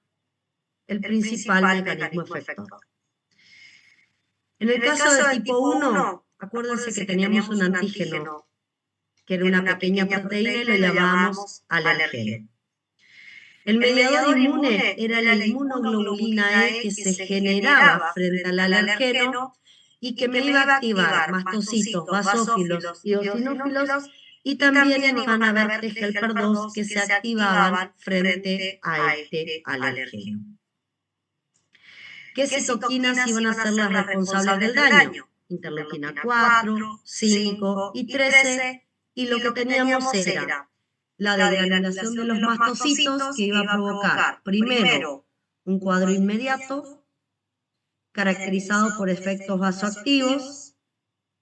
el principal mecanismo efector. En el caso de tipo 1, acuérdense que teníamos un antígeno que era una pequeña proteína y lo llamábamos alergeno. El mediador inmune era la inmunoglobulina E que se generaba frente al alergeno y que me iba a activar mastocitos, basófilos y eosinófilos, y también iban a haber T helper 2 que se activaban frente a este alergeno. ¿Qué citoquinas iban a ser las responsables del daño? Interleuquina 4, 5 y 13, y lo que teníamos era la degranulación de los mastocitos que iba a provocar, primero, un cuadro inmediato, caracterizado por efectos vasoactivos,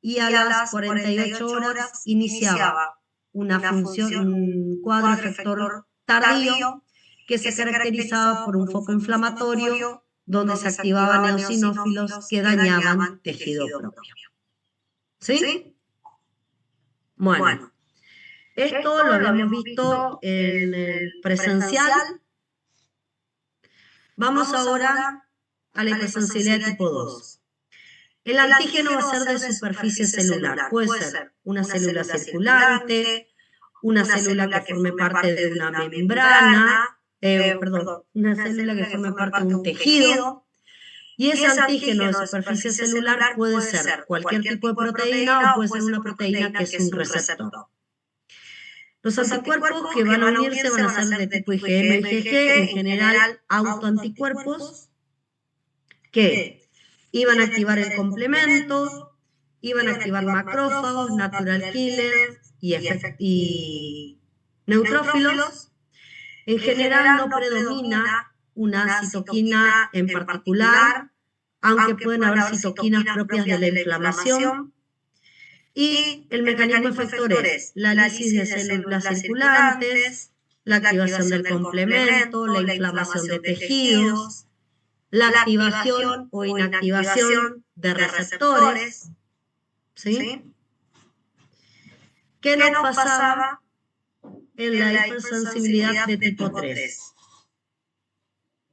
y a las 48 horas iniciaba una función, un cuadro efector tardío, que se caracterizaba por un foco inflamatorio, donde se activaban eosinófilos que dañaban tejido propio. ¿Sí? Bueno, esto lo habíamos visto en el presencial. Vamos ahora a la hipersensibilidad de tipo 2. El antígeno va a ser de superficie celular. Puede ser una célula circulante, una célula que forme parte de una membrana, una célula que forme parte de un tejido. Y ese antígeno de superficie celular puede ser cualquier tipo de proteína o puede ser una proteína que es un receptor. Los anticuerpos que van a unirse van a ser de tipo IgM y IgG, en general autoanticuerpos, que iban a activar el complemento, iban a activar macrófagos, natural killers y neutrófilos. En general no predomina una citoquina en particular, aunque pueden haber citoquinas propias de la inflamación. Y el mecanismo efector es la lisis de células circulantes, la activación del complemento, la inflamación de tejidos, la activación o inactivación de receptores. ¿Sí? ¿Qué nos pasaba en la hipersensibilidad de tipo 3?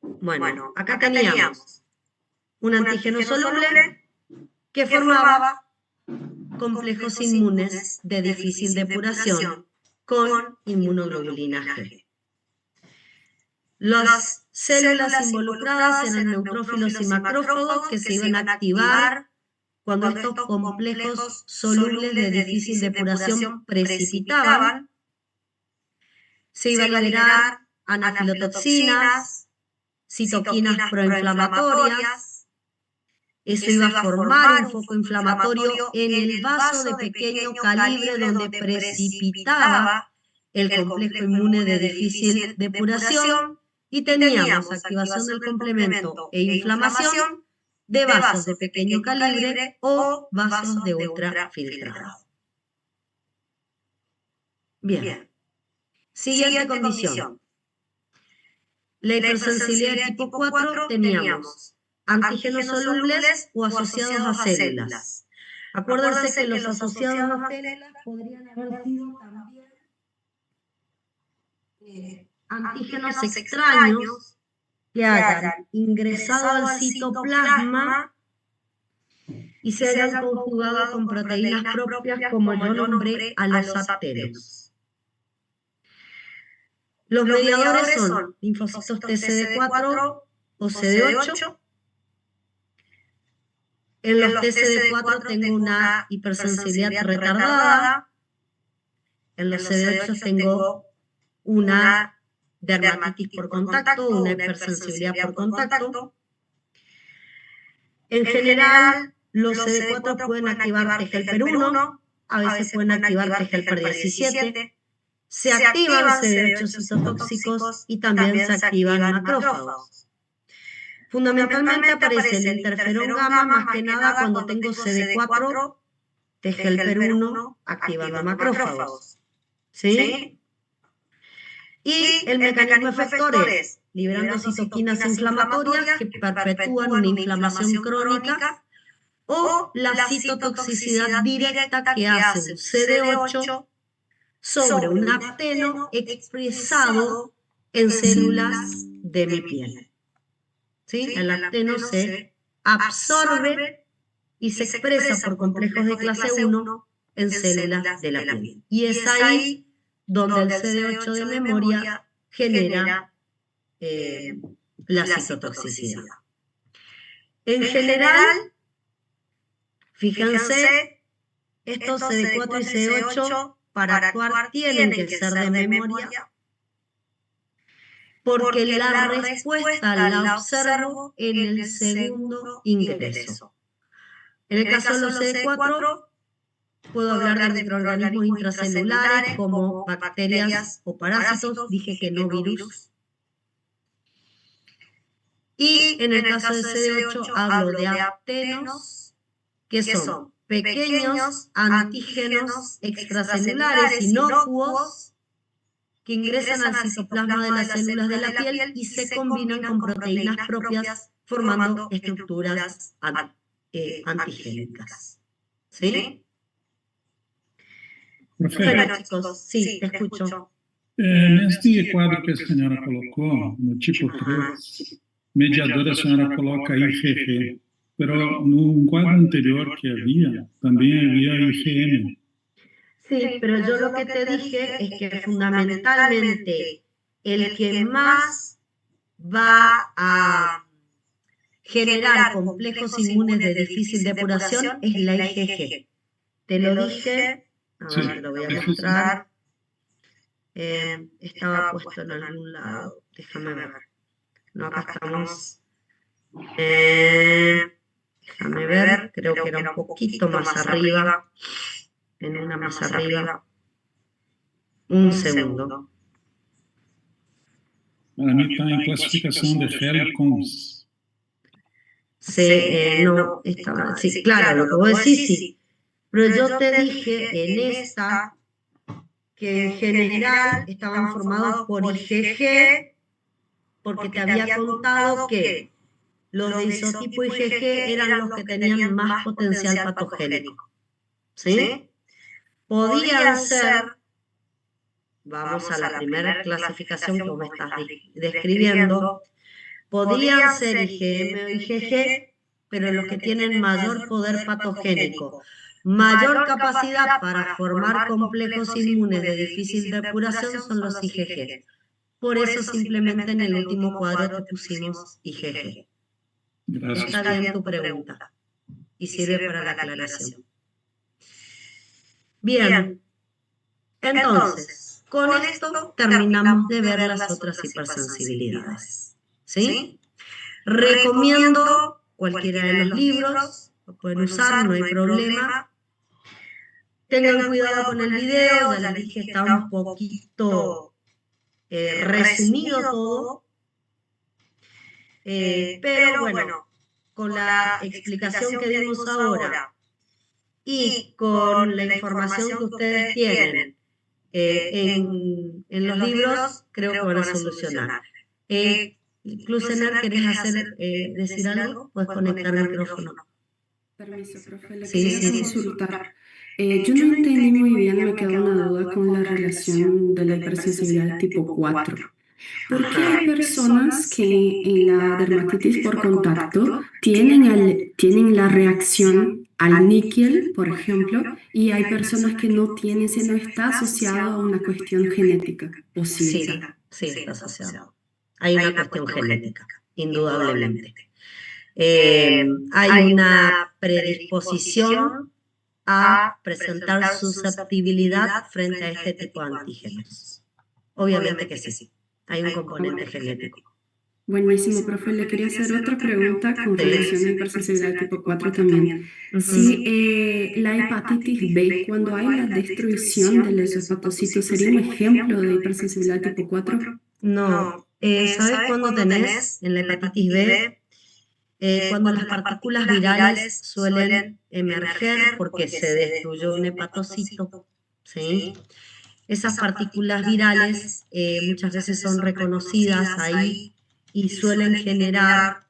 Bueno, acá teníamos un antígeno soluble que formaba complejos inmunes de difícil depuración con inmunoglobulina G. Las células involucradas eran neutrófilos y macrófagos que se iban a activar cuando estos complejos solubles de difícil depuración precipitaban. Se iba a liberar anafilotoxinas, citoquinas proinflamatorias. Eso iba a formar un foco inflamatorio en el vaso de pequeño calibre donde precipitaba el complejo inmune de difícil depuración, y teníamos activación del complemento e inflamación de vasos de pequeño calibre o vasos de ultrafiltrado. Bien. Siguiente condición. La hipersensibilidad de tipo 4 teníamos antígenos solubles o asociados a células. Acuérdense que los asociados a células podrían haber sido también antígenos extraños que hayan ingresado al citoplasma y se hayan conjugado con proteínas propias, como yo nombré a los aptenos. Los mediadores son linfocitos TCD4 o CD8. En los TCD4 tengo una hipersensibilidad retardada. En los CD8 tengo una dermatitis por contacto, una hipersensibilidad por contacto. En general, los CD4 pueden activar T-helper1, a veces pueden activar T-helper17. Se activan CD8 citotóxicos y también se activan macrófagos. Fundamentalmente aparece el interferón gamma más que nada cuando tengo CD4, T-helper1 activando macrófagos. ¿Sí? Y el mecanismo efector es liberando citoquinas inflamatorias que perpetúan una inflamación crónica, o la citotoxicidad directa que hace un CD8 sobre un apteno expresado en células de mi piel. ¿Sí? El apteno se absorbe y se expresa por complejos de clase 1 en células de la piel. Y es ahí donde el CD8 de memoria genera la citotoxicidad. En general, fíjense, estos CD4 y CD8 para actuar tienen que ser de memoria, porque la respuesta la observo en el segundo ingreso. En el caso de los CD4, puedo hablar de microorganismos intracelulares como bacterias o parásitos, dije que no virus. Y en el caso del CD8 hablo de aptenos, que son pequeños antígenos extracelulares inocuos que ingresan al citoplasma de las células de la piel y se combinan con proteínas propias formando estructuras antigénicas. ¿Sí? Professor, Bueno, chicos, sí, te escucho. neste quadro que a senhora colocou, no tipo 3, mediador a senhora coloca IgG, pero no quadro anterior que havia, também havia IgM. Sí, pero yo lo que te dije es que fundamentalmente el que más va a generar complejos inmunes de difícil depuración es la IgG. Te lo dije, a ver, lo voy a mostrar. Estaba puesto en algún lado, déjame ver. No, acá estamos. Déjame ver, creo que era un poquito más arriba. En una más arriba. Un segundo. Para mim está em classificação de Hell-Combs. Sí, no, estaba, sí, claro, lo que vos decís, sí. Pero yo te dije en esta que en general estaban formados por IgG, porque te había contado que los de isotipo IgG eran los que tenían más potencial patogénico. ¿Sí? Podían ser, vamos a la primera clasificación que vos me estás describiendo, podían ser IgM o IgG, pero los que tienen mayor poder patogénico, mayor capacidad para formar complejos inmunes de difícil depuración son los IgG. Por eso simplemente en el último cuadro te pusimos IgG. Gracias. Está bien tu pregunta y sirve para la aclaración. Bien, entonces, con esto terminamos de ver las otras hipersensibilidades. ¿sí? Recomiendo cualquiera de los libros, lo pueden usar, no hay problema. Tengan cuidado con el video, ya les dije, está un poquito resumido todo. Pero bueno, con la explicación que dimos ahora y con la información que ustedes tienen en los libros, creo que van a solucionar. Klusener, ¿querés decir algo? Puedes conectar el micrófono. Permiso, profe, le Sí, quería sí. consultar. Yo no entendí muy bien, me quedó una duda con la relación de la hipersensibilidad tipo 4. ¿Por qué hay personas que en la dermatitis por contacto tienen la reacción al níquel, por ejemplo, y hay personas que no tienen, si no está asociado a una cuestión genética posible? Sí, está asociado. Hay una cuestión genética, indudablemente. Hay una predisposición a presentar susceptibilidad frente a este tipo de antígenos. Obviamente que sí. Hay un componente genético. Buenísimo, profe. Le quería hacer otra pregunta con relación a hipersensibilidad tipo 4 también. Si la hepatitis B, cuando hay la destrucción del esofagocito, ¿sería un ejemplo de hipersensibilidad tipo 4? No. ¿Sabes cuándo tenés en la hepatitis B? Cuando las partículas virales suelen emerger porque se destruyó un hepatocito, ¿sí? Esas partículas virales muchas veces son reconocidas ahí y suelen generar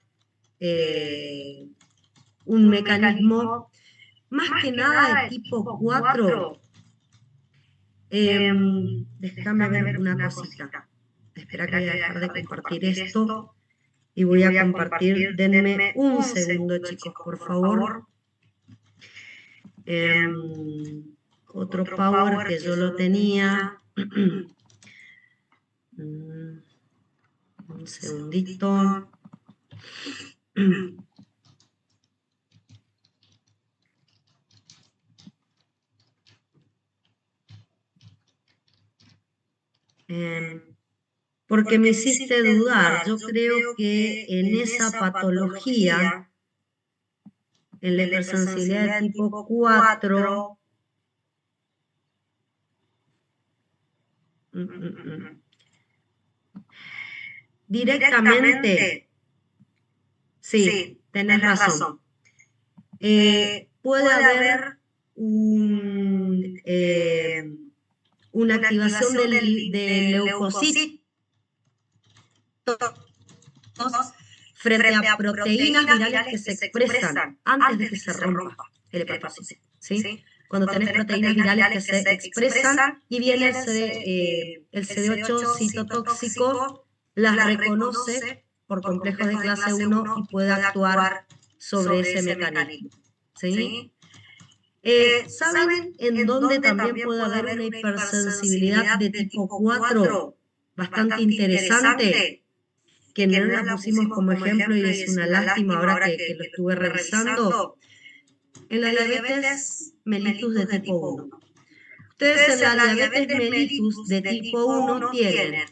un mecanismo más que nada de tipo 4. Déjame ver una cosita. Espera que voy a dejar de compartir esto y voy a compartir. Denme un segundo, chicos, por favor. Otro power que yo lo tenía. Un segundito. Porque me hiciste dudar. Yo creo que en esa patología, en la hipersensibilidad de tipo 4, directamente, sí, tenés razón. Puede haber una activación del leucocitos frente a proteínas virales que se expresan antes de que se rompa el hepatocito, ¿sí? Cuando tenés proteínas virales que se expresan y viene el CD8 citotóxico, las reconoce por complejos de clase 1 y puede actuar sobre ese mecanismo, ¿sí? ¿Saben en dónde también puede haber una hipersensibilidad de tipo 4? Bastante interesante, que no la pusimos como ejemplo y es una lástima ahora que lo estuve revisando. En la diabetes mellitus de tipo 1. Ustedes en la diabetes mellitus de tipo 1 tienen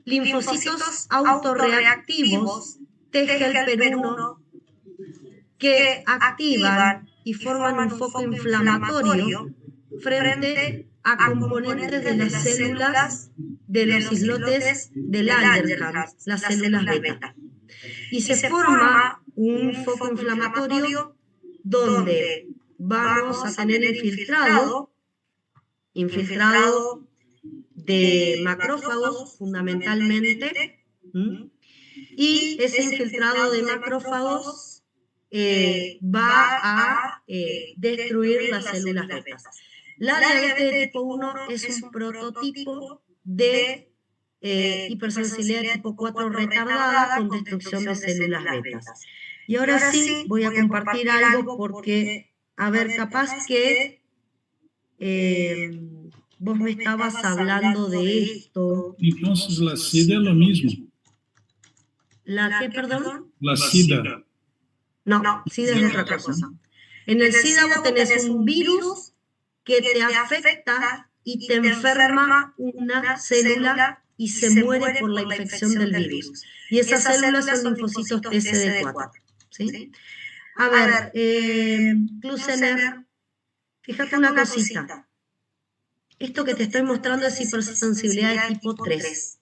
linfocitos autorreactivos TGLP1 que activan y forman un foco inflamatorio frente a componentes de las células de los islotes de Langerhans, las células beta. Y se forma un foco inflamatorio donde vamos a tener infiltrado de macrófagos fundamentalmente, y ese infiltrado de macrófagos va a destruir las células betas. La diabetes de tipo 1 es un prototipo de hipersensibilidad de tipo 4 retardada con destrucción de células betas. Y ahora sí voy a compartir algo porque, a ver, capaz que vos me estabas hablando de esto. Entonces la SIDA es lo mismo. ¿La qué, perdón? La SIDA. No, SIDA es otra cosa. En el SIDA vos tenés un virus que te afecta y te enferma una célula y se muere por la infección del virus. Y esas células son linfocitos TCD4. ¿Sí? A ver, Klusener, fíjate una cosita. Esto que te estoy mostrando es hipersensibilidad de tipo 3.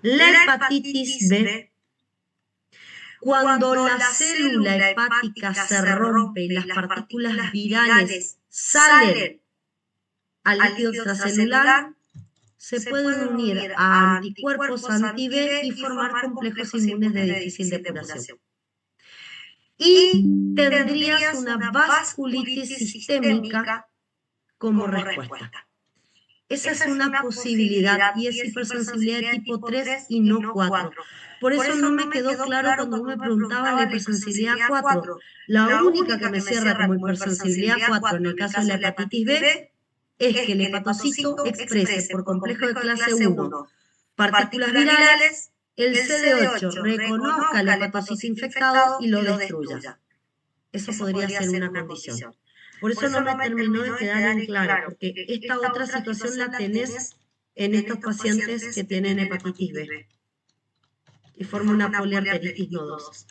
La hepatitis B, cuando la célula hepática se rompe y las partículas virales salen al líquido extracelular, se pueden unir a anticuerpos anti-B y formar complejos inmunes de difícil depuración. Y tendrías una vasculitis sistémica como respuesta. Esa es una posibilidad y es hipersensibilidad de tipo 3 y no 4. Por eso no me quedó claro cuando me preguntaban la hipersensibilidad 4. La única que me cierra como hipersensibilidad 4 en el caso de la hepatitis B es que el hepatocito exprese por complejo de clase 1 partículas virales, el CD8 reconozca el hepatocito infectado y lo destruya. Eso podría ser una condición. Por eso no me terminó de quedar en claro, porque esta otra situación la tenés en estos pacientes que tienen hepatitis B y forma una poliarteritis nodosa.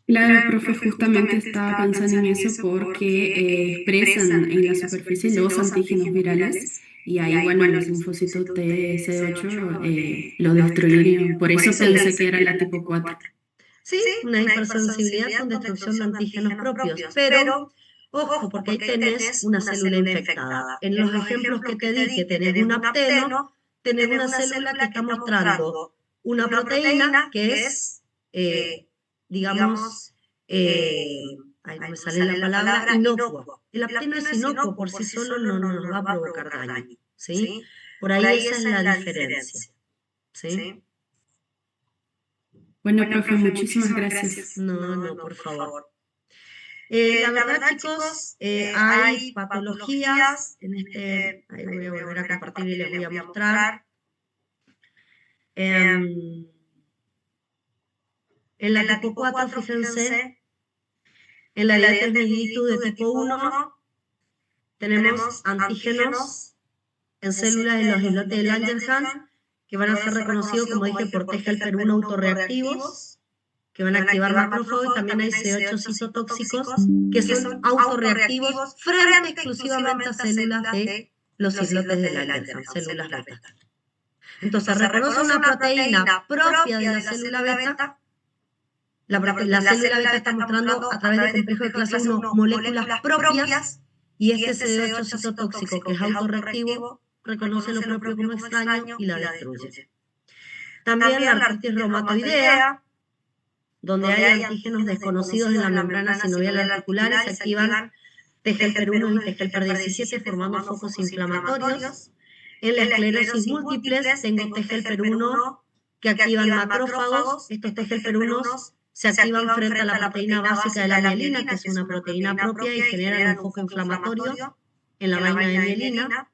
Claro, profe, justamente estaba pensando en eso porque expresan en la superficie los antígenos virales y ahí, bueno, los linfocitos TCD8 lo destruirían. Por eso pensé que era la tipo 4. Sí, una hipersensibilidad con destrucción de antígenos propios, pero ojo, porque ahí tenés una célula infectada. En los ejemplos que te di, que tenés un apteno, tenés una célula que está mostrando una proteína que es, digamos, ahí no me sale la palabra, inocua. El apteno es inocuo, por sí solo no nos va a provocar daño, ¿sí? Por ahí esa es la diferencia, ¿sí? Bueno, profe, muchísimas gracias. No, por favor. La verdad, chicos, hay patologías, ahí voy a volver a compartir y les voy a mostrar. En la tipo 4, fíjense, en la diabetes mellitus de tipo 1, tenemos antígenos en células de los islotes de Langerhans que van a ser reconocidos, como dije, por T-helper-1 autorreactivos, que van a activar macrófagos, y también hay C8 citotóxicos que son autorreactivos frente exclusivamente a células de los islotes de Langerhans, células beta. Entonces, reconoce una proteína propia de la célula beta. La célula beta está mostrando a través de complejo de clase 1 moléculas propias, y este CD8 citotóxico, que es autorreactivo, reconoce lo propio como extraño y la destruye. También la artritis reumatoidea, donde hay antígenos desconocidos en la membrana sinovial articular y se activan T-helper-1 y T-helper-17 formando focos inflamatorios. En la esclerosis múltiple tengo T-helper-1 que activan macrófagos. Estos T-helper-1 se activan frente a la proteína básica de la mielina, que es una proteína propia, y generan un foco inflamatorio en la vaina de mielina.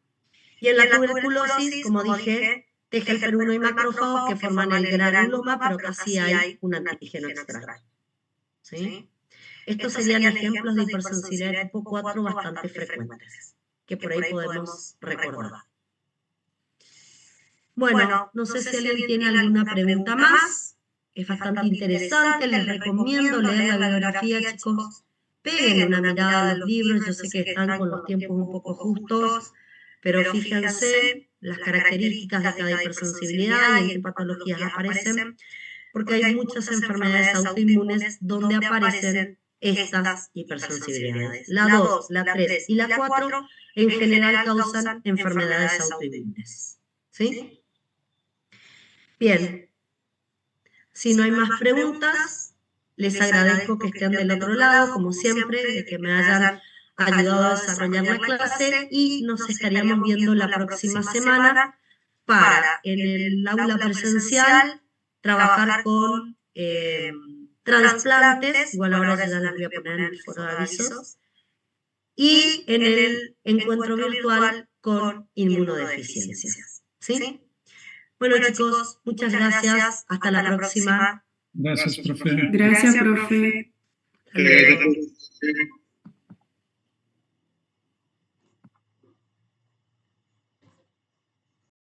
Y en la tuberculosis, como dije, T-helper-1 y macrófagos que forman el granuloma, pero casi hay un antígeno extraño. ¿Sí? Estos serían ejemplos de hipersensibilidad tipo 4 bastante frecuentes, que por ahí podemos recordar. Bueno, no sé si alguien tiene alguna pregunta más. Es bastante interesante, les recomiendo leer la bibliografía, chicos. Peguen una mirada a los libros, yo sé que están con los tiempos un poco justos, pero fíjense las características de cada hipersensibilidad y en qué patologías aparecen, porque hay muchas enfermedades autoinmunes donde aparecen estas hipersensibilidades. La 2, la 3 y la 4 en general causan enfermedades autoinmunes. ¿Sí? Bien. Si no hay más preguntas, les agradezco que estén del otro lado, como siempre, de que me hayan ayudado a desarrollar la clase, y nos estaríamos viendo la próxima semana para, en el aula presencial, trabajar con trasplantes, igual ahora ya les voy a poner en el foro de avisos, y en el encuentro virtual con inmunodeficiencias. ¿Sí? Bueno, chicos, muchas gracias. Hasta la próxima. Gracias, profe. Gracias, profe. Hasta luego.